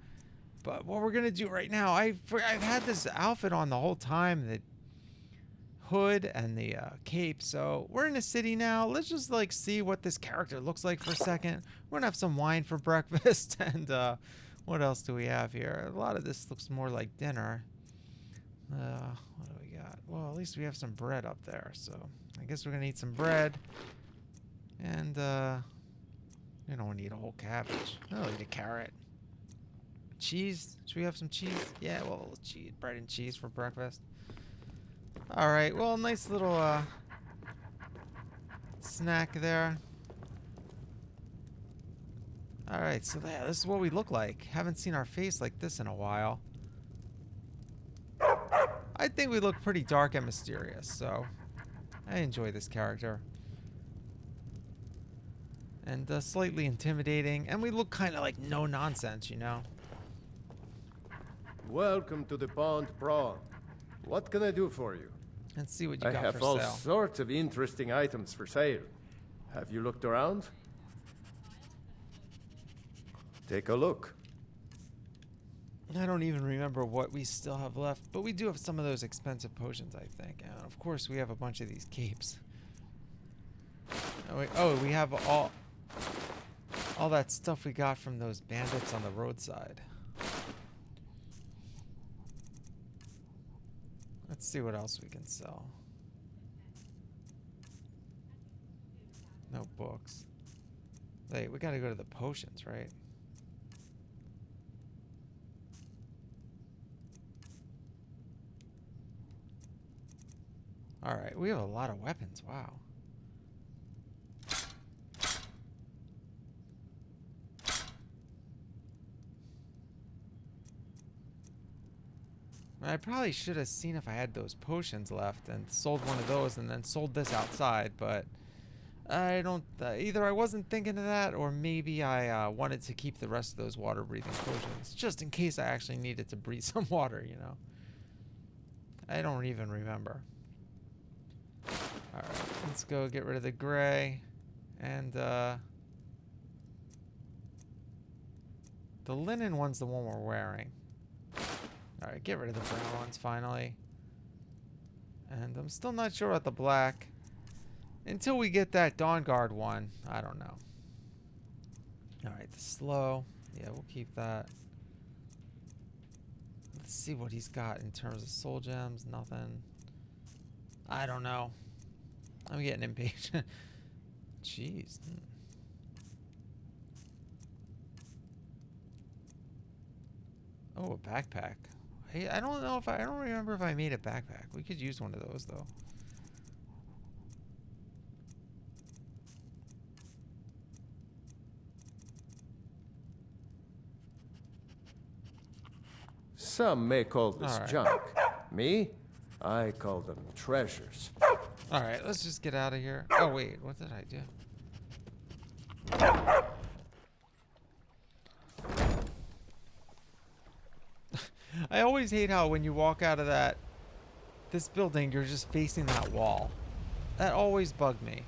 But what we're gonna do right now, I've had this outfit on the whole time, the hood and the cape. So we're in the city now. Let's just like see what this character looks like for a second. We're gonna have some wine for breakfast, and what else do we have here? A lot of this looks more like dinner. What do we got? Well, at least we have some bread up there. So I guess we're gonna eat some bread, and we don't need a whole cabbage. I'll eat a carrot. Cheese? Should we have some cheese? Yeah, well, cheese, bread and cheese for breakfast. All right. Well, nice little snack there. All right. So yeah, this is what we look like. Haven't seen our face like this in a while. I think we look pretty dark and mysterious, so I enjoy this character. And slightly intimidating, and we look kind of like no nonsense, you know? Welcome to the Pond Brawn. What can I do for you? Let's see what you I got have for all sale. sorts of interesting items for sale. Have you looked around? Take a look. I don't even remember what we still have left, but we do have some of those expensive potions, I think. And of course, we have a bunch of these capes. We have all that stuff we got from those bandits on the roadside. Let's see what else we can sell. No books. Wait, we gotta go to the potions, right? Alright, we have a lot of weapons. Wow. I probably should have seen if I had those potions left and sold one of those and then sold this outside, but I don't... either I wasn't thinking of that, or maybe I wanted to keep the rest of those water-breathing potions, just in case I actually needed to breathe some water, you know? I don't even remember. Alright, let's go get rid of the gray. And, the linen one's the one we're wearing. Alright, get rid of the brown ones, finally. And I'm still not sure about the black. Until we get that Dawn Guard one, I don't know. Alright, the slow. Yeah, we'll keep that. Let's see what he's got in terms of soul gems. Nothing. I don't know. I'm getting impatient. Jeez. Oh, a backpack. Hey, I don't know if I don't remember if I made a backpack. We could use one of those though. Some may call this All right. junk. Me, I call them treasures. All right, let's just get out of here. Oh wait, what did I do? I always hate how when you walk out of this building, you're just facing that wall. That always bugged me.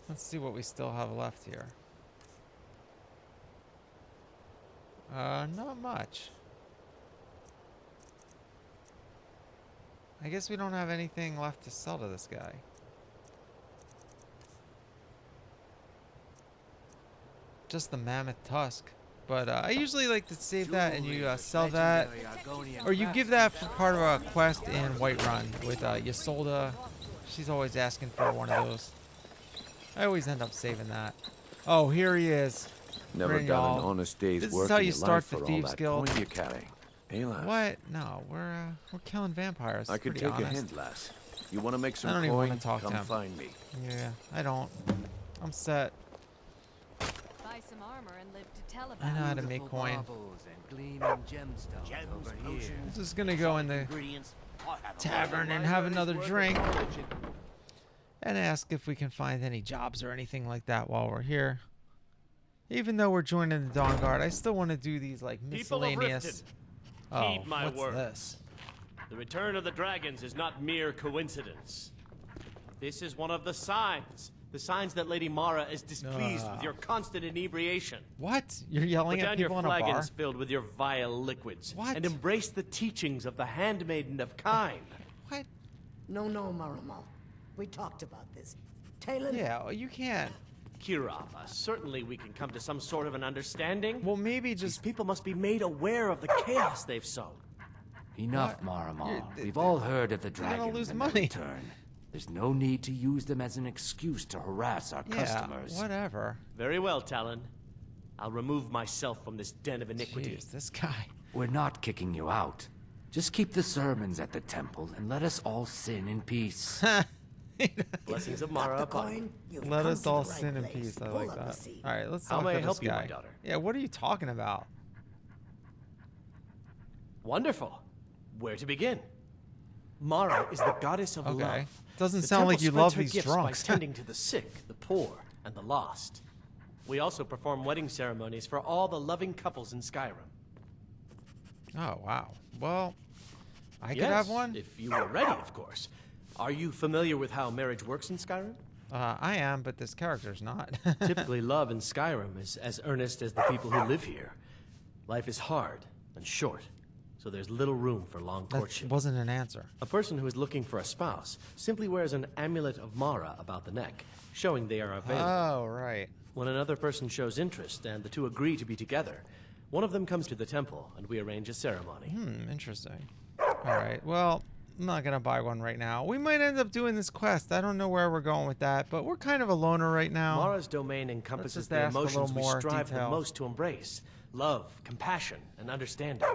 Let's see what we still have left here. Not much. I guess we don't have anything left to sell to this guy. Just the mammoth tusk. But I usually like to save that and you sell that. Or you give that for part of a quest in Whiterun with Ysolda. She's always asking for one of those. I always end up saving that. Oh, here he is. Never got an honest day's This work is how in you your start life the for all Thieves that Guild. coin you carry. Hey, lass. What? No, we're killing vampires. I could Pretty take a honest. hint, lass. You want to make some I don't even want coin? to talk to Come him. find me. Yeah, I don't. I'm set. Buy some armor and live to tell about I know how to make coin. I'm just gonna go in the tavern and have another drink and ask if we can find any jobs or anything like that while we're here. Even though we're joining the Dawn Guard, I still want to do these like miscellaneous. Oh, Heed my what's word. this? The return of the dragons is not mere coincidence. This is one of the signs. The signs that Lady Mara is displeased with your constant inebriation. What? You're yelling Put at down your people in a bar? flagons filled with your vile liquids. What? And embrace the teachings of the handmaiden of Kine. What? No, Maramo. We talked about this. Taylor? Yeah, well, you can't. Kirava, certainly we can come to some sort of an understanding. Well, maybe just... These people must be made aware of the chaos they've sown. Enough, Maramo. We've all heard of the they're gonna dragons lose and money. their return. There's no need to use them as an excuse to harass our customers. Yeah, whatever. Very well, Talon. I'll remove myself from this den of iniquity. Jeez, this guy. We're not kicking you out. Just keep the sermons at the temple and let us all sin in peace. Blessings of Mara upon you. Let us all sin in peace. I like that. All right, let's How talk may to I help this you, guy. my daughter? Yeah, what are you talking about? Wonderful. Where to begin? Mara is the goddess of Okay. love. Doesn't The sound like temple you spreads love her these gifts drunks. by tending to the sick, the poor, and the lost. We also perform wedding ceremonies for all the loving couples in Skyrim. Oh, wow. Well, I could Yes, have one? if you were ready, of course. Are you familiar with how marriage works in Skyrim? I am, but this character's not. Typically, love in Skyrim is as earnest as the people who live here. Life is hard and short, so there's little room for long That courtship. wasn't an answer. A person who is looking for a spouse simply wears an amulet of Mara about the neck, showing they are available. Oh, right. When another person shows interest and the two agree to be together, one of them comes to the temple and we arrange a ceremony. Interesting. All right, well, I'm not gonna buy one right now. We might end up doing this quest. I don't know where we're going with that, but we're kind of a loner right now. Mara's domain encompasses the emotions we strive the most to embrace. Love, compassion, and understanding.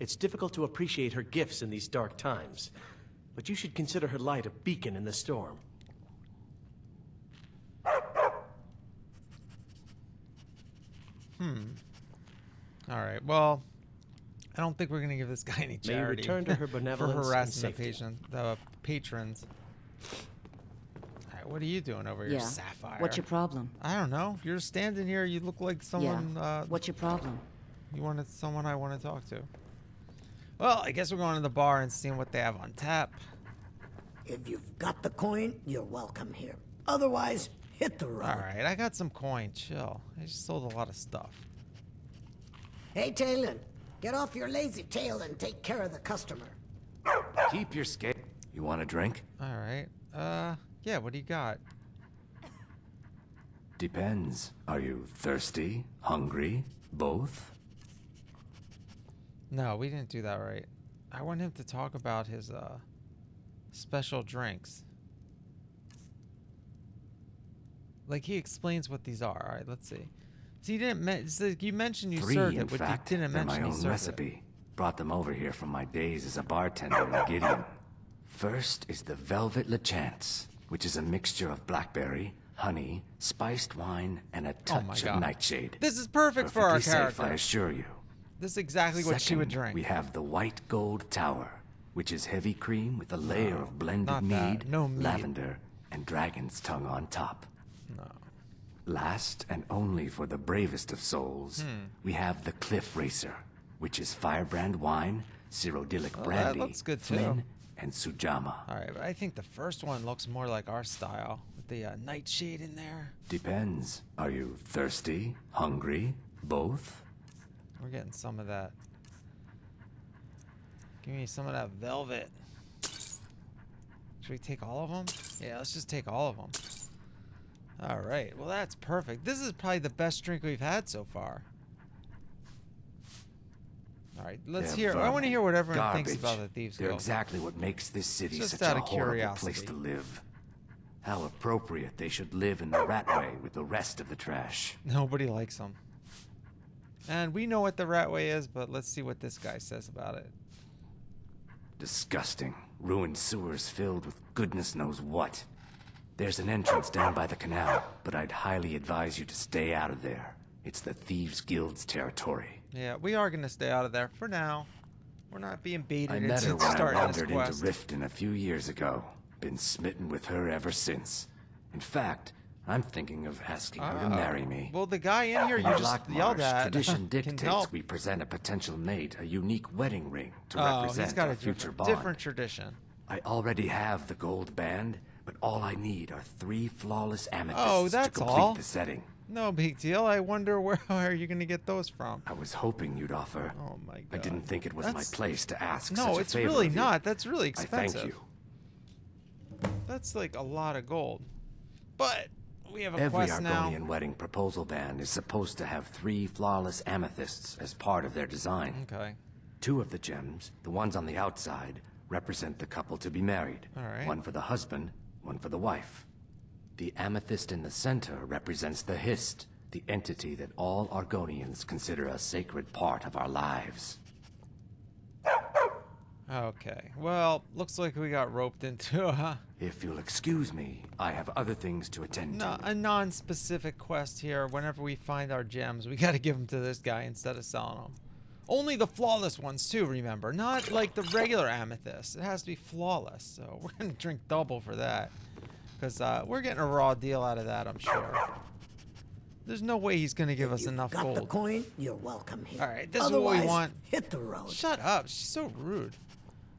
It's difficult to appreciate her gifts in these dark times, but you should consider her light a beacon in the storm. Alright, well, I don't think we're going to give this guy any charity. May you return to her benevolence for and harassing safety. the patrons. Alright, what are you doing over here, Sapphire? What's your problem? I don't know. You're standing here. You look like someone... What's your problem? You wanted someone I want to talk to. Well, I guess we're going to the bar and seeing what they have on tap. If you've got the coin, you're welcome here. Otherwise, hit the road. Alright, I got some coin. Chill. I just sold a lot of stuff. Hey, Talon, get off your lazy tail and take care of the customer. Keep your skate. You want a drink? Alright. Yeah, what do you got? Depends. Are you thirsty? Hungry? Both? No, we didn't do that right. I want him to talk about his, special drinks. Like, he explains what these are. Alright, let's see. So you didn't so you mentioned you served it, but you didn't they're mention my you own served recipe. Brought them over here from my days as a bartender in Gideon. First is the Velvet LeChance, which is a mixture of blackberry, honey, spiced wine, and a touch of nightshade. This is perfect for our Perfectly safe, character. I assure you. This is exactly what she would Second, drink. we have the White Gold Tower, which is heavy cream with a layer of blended mead, No mead. lavender, and dragon's tongue on top. No. Last and only for the bravest of souls, we have the Cliff Racer, which is firebrand wine, Cyrodiilic brandy, that looks good too. Flynn, and Sujama. Alright, but I think the first one looks more like our style, with the nightshade in there. Depends. Are you thirsty? Hungry? Both? We're getting some of that. Give me some of that velvet. Should we take all of them? Yeah, let's just take all of them. Alright, well that's perfect. This is probably the best drink we've had so far. Alright, let's They're hear. I want to hear what everyone garbage. thinks about the Thieves They're Guild. exactly what makes this city Just such out a of horrible curiosity. place to live. How appropriate they should live in the Ratway with the rest of the trash. Nobody likes them. And we know what the Ratway is, but let's see what this guy says about it. Disgusting. Ruined sewers filled with goodness knows what. There's an entrance down by the canal, but I'd highly advise you to stay out of there. It's the Thieves Guild's territory. Yeah, we are going to stay out of there for now. We're not being baited I met into her when I starting this wandered into quest. Riften a few years ago. Been smitten with her ever since. In fact, I'm thinking of asking her to marry me. Well, the guy in here you In just Blackmarsh, yelled at tradition can dictates help. we present a potential mate a unique wedding ring to Oh, represent he's got our a future different bond. tradition. I already have the gold band, but all I need are 3 flawless amethysts Oh, to that's complete all? the setting. No big deal. I wonder where are you going to get those from? I was hoping you'd offer. Oh my god. I didn't think it was That's- my place to ask No, such a it's favor really of you. not. That's really I expensive. thank you. That's like a lot of gold. But we have a Every quest now. Argonian wedding proposal band is supposed to have 3 flawless amethysts as part of their design. Okay. 2 of the gems, the ones on the outside, represent the couple to be married. All right. One for the husband, one for the wife. The amethyst in the center represents the Hist, the entity that all Argonians consider a sacred part of our lives. Okay. Well, looks like we got roped into If you'll excuse me, I have other things to attend to. a non-specific quest here. Whenever we find our gems, we got to give them to this guy instead of selling them. Only the flawless ones too, remember. Not like the regular amethyst. It has to be flawless. So we're going to drink double for that. Because we're getting a raw deal out of that, I'm sure. There's no way he's going to give us enough Got gold. the coin, you're welcome here. All right, this is Otherwise, what we want. hit the road. Shut up. She's so rude.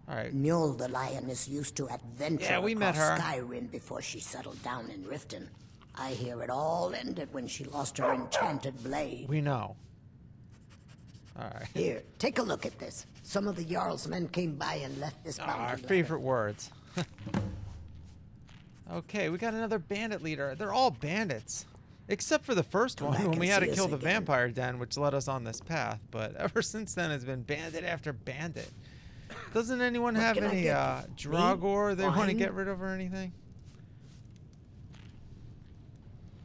All right. Mule the lioness used to adventure Yeah, we met across her. Skyrim before she settled down in Riften. I hear it all ended when she lost her enchanted blade. We know. All right. Here, take a look at this. Some of the Jarl's men came by and left this bounty Our letter. favorite words. Okay, we got another bandit leader. They're all bandits. Except for the first Come one back when and we had to see us kill the again. vampire den, which led us on this path. But ever since then, it's been bandit after bandit. Doesn't anyone have any Dragor they want to get rid of or anything?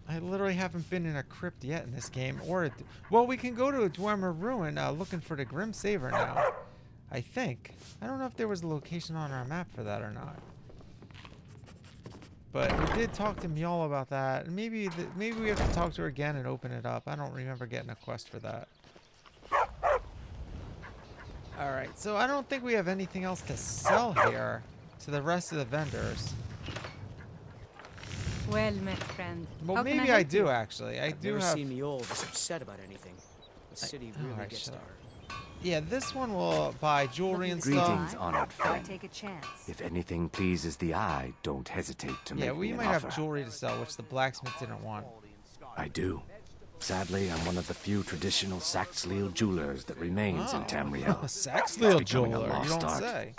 I literally haven't been in a crypt yet in this game. Well, we can go to a Dwemer Ruin looking for the Grim Saver now. I think. I don't know if there was a location on our map for that or not. But we did talk to Mjol about that. And maybe we have to talk to her again and open it up. I don't remember getting a quest for that. Alright, so I don't think we have anything else to sell here to the rest of the vendors. Well met, friend. Well, maybe I do, actually. I I've do never have... seen Mjol this upset about anything. The city really gets to her. Yeah, this one will buy jewelry and stuff. Greetings, honored friend. Take a chance. If anything pleases the eye, don't hesitate to make me an offer. Yeah, we might have jewelry to sell, which the blacksmith didn't want. I do. Sadly, I'm one of the few traditional Saxhleel jewelers that remains in Tamriel. Saxhleel jeweler, you don't say.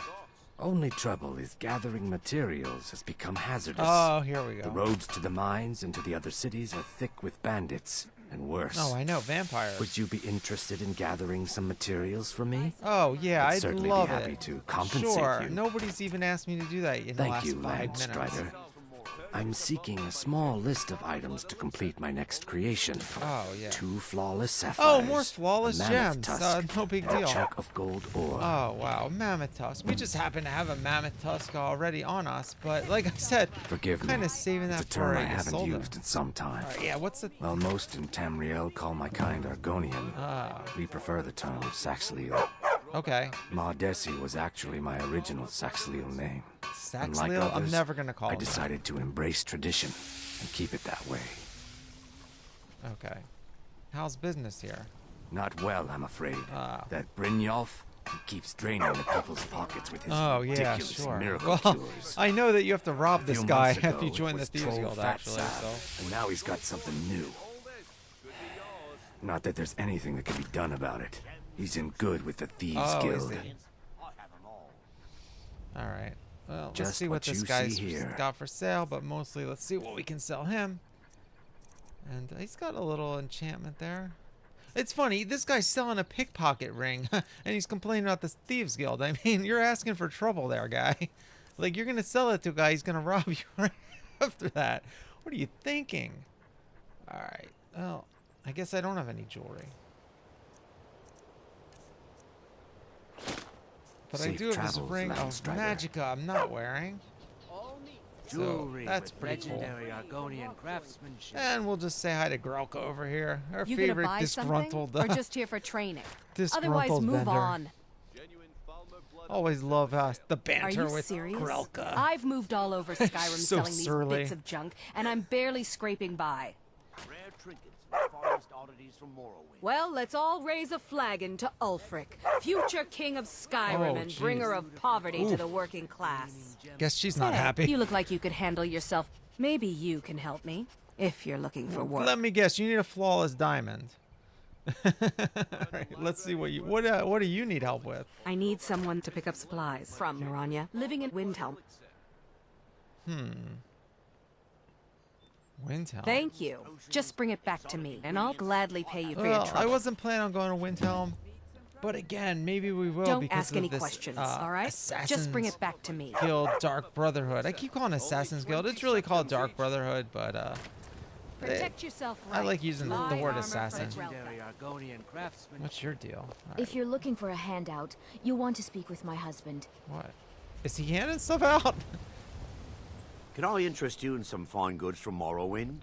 Only trouble is gathering materials has become hazardous. Oh, here we go. The roads to the mines and to the other cities are thick with bandits, and worse. Oh, I know, vampires. Would you be interested in gathering some materials for me? Oh, yeah, I'd certainly love be happy it. to compensate sure, you. nobody's even asked me to do that in the last 5 minutes. Strider. I'm seeking a small list of items to complete my next creation. Oh, yeah. 2 flawless sapphires. Oh, more flawless gems. No big deal. A chunk of gold ore. Oh, wow. Mammoth tusk. We just happen to have a mammoth tusk already on us, but like I said, forgive me. Kind of saving that it's a for term I haven't used in some time. Yeah, what's the... Well, most in Tamriel call my kind Argonian. We prefer the term Saxhleel. Okay. Mardesi was actually my original Saxhleel name. Saxhleel? I'm never going to call it. I decided to embrace tradition and keep it that way. Okay. How's business here? Not well, I'm afraid. That Brynjolf keeps draining the people's pockets with his ridiculous miracle cures. I know that you have to rob this guy after you join the Thieves Guild, actually. And now he's got something new. Not that there's anything that can be done about it. He's in good with the Thieves Guild. Alright. Well, let's see what this guy's got for sale, but mostly let's see what we can sell him. And he's got a little enchantment there. It's funny, this guy's selling a pickpocket ring, and he's complaining about this Thieves Guild. I mean, you're asking for trouble there, guy. Like, you're going to sell it to a guy, he's going to rob you right after that. What are you thinking? Alright, well, I guess I don't have any jewelry. But I do have this ring of magicka I'm not wearing. So that's pretty cool. Argonian craftsmanship. And we'll just say hi to Grelka over here. Our You favorite gonna buy disgruntled or just here for training? disgruntled Otherwise, move vendor. on. Always love the banter Are you with serious? Grelka. I've moved all over Skyrim So selling surly. these bits of junk, and I'm barely scraping by. Rare trinkets and finest oddities from Morrowind. Well, let's all raise a flagon to Ulfric, future king of Skyrim and bringer of poverty to the working class. Guess she's not Hey, happy. You look like you could handle yourself. Maybe you can help me, if you're looking for work. Let me guess, you need a flawless diamond. Alright, let's see what do you need help with? I need someone to pick up supplies from Naranya, living in Windhelm. Windhelm. Thank you. Just bring it back to me, and I'll gladly pay you for your Well, trouble. I wasn't planning on going to Windhelm, but again, maybe we will. Don't because ask of any this, questions, all right? Just bring it back to me. Guild Dark Brotherhood. I keep calling it Assassin's Guild. It's really called Dark Brotherhood, but Protect yourself right. I like using the My word armor assassin. for Legendary Argonian craftsmanship. What's your deal? All If you're looking for a handout, you'll want to speak with my husband. What? Is he handing stuff out? Can I interest you in some fine goods from Morrowind?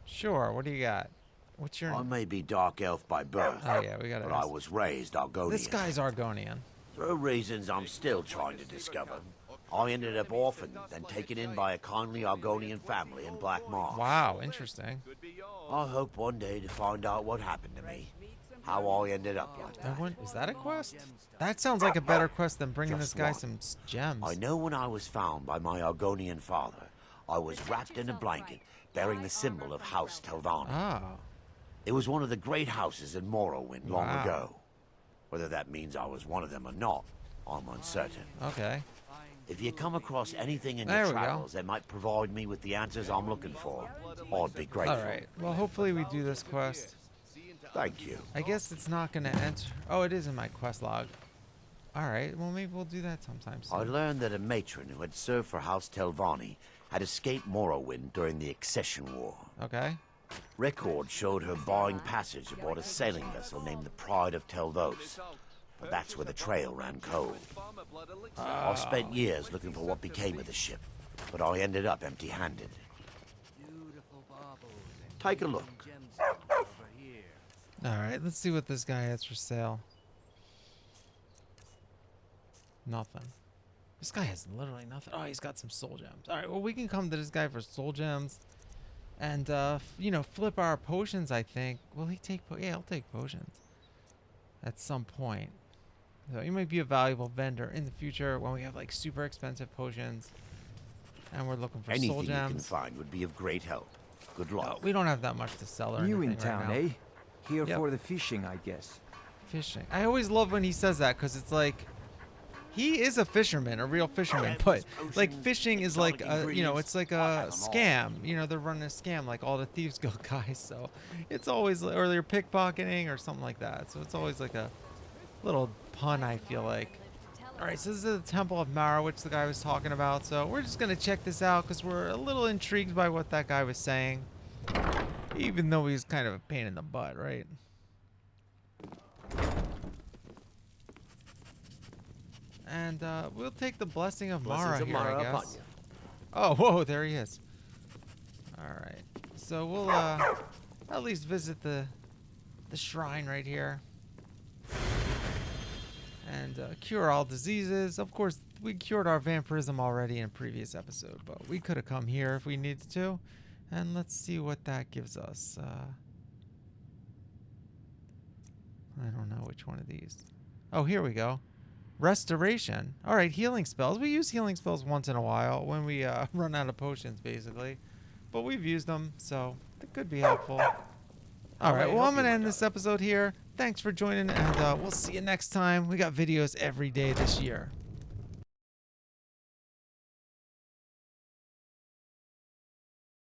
Sure. What do you got? What's your? I may be dark elf by birth. Oh yeah, we got it. But I was raised Argonian. This guy's Argonian. For reasons I'm still trying to discover, I ended up orphaned, then taken in by a kindly Argonian family in Black Marsh. Wow, interesting. I hope one day to find out what happened to me. How I ended up like that. Is that a quest? That sounds like a better quest than bringing Just this guy one. some gems. I know when I was found by my Argonian father, I was wrapped in a blanket bearing the symbol of House Telvanni. Ah. It was one of the great houses in Morrowind long Wow. ago. Whether that means I was one of them or not, I'm uncertain. Okay. If you come across anything in There your we go. travels that might provide me with the answers I'm looking for, I'd be grateful. All right. Well, hopefully we do this quest. Thank you. I guess it's not going to enter. Oh, it is in my quest log. Alright, well maybe we'll do that sometime soon. I learned that a matron who had served for House Telvanni had escaped Morrowind during the Accession War. Okay. Records showed her buying passage aboard a sailing vessel named the Pride of Telvos. But that's where the trail ran cold. I spent years looking for what became of the ship, but I ended up empty-handed. Take a look. Alright, let's see what this guy has for sale. Nothing. This guy has literally nothing. Oh, he's got some soul gems. Alright, well, we can come to this guy for soul gems. And, you know, flip our potions, I think. Will he take yeah, he'll take potions. At some point. So he might be a valuable vendor in the future when we have, like, super expensive potions. And we're looking for soul gems. Anything you can find would be of great help. Good luck. We don't have that much to sell or New anything in town, right now. eh? Here for the fishing, I guess. Fishing. I always love when he says that because it's like he is a fisherman, a real fisherman, but like fishing is like a, you know, it's like a scam. You know, they're running a scam like all the Thieves Guild guys. So it's always, or they're pickpocketing or something like that. So it's always like a little pun, I feel like. All right, so this is the Temple of Mara, which the guy was talking about. So we're just gonna check this out because we're a little intrigued by what that guy was saying, even though he's kind of a pain in the butt, right? And we'll take the blessing of Mara here, I guess. Oh, whoa, there he is. All right, so we'll at least visit the shrine right here and cure all diseases. Of course, we cured our vampirism already in a previous episode, but we could have come here if we needed to. And let's see what that gives us. I don't know which one of these. Oh, here we go. Restoration. All right, healing spells. We use healing spells once in a while when we run out of potions, basically. But we've used them, so it could be helpful. All right, well, I'm going to end this episode here. Thanks for joining, and we'll see you next time. We got videos every day this year.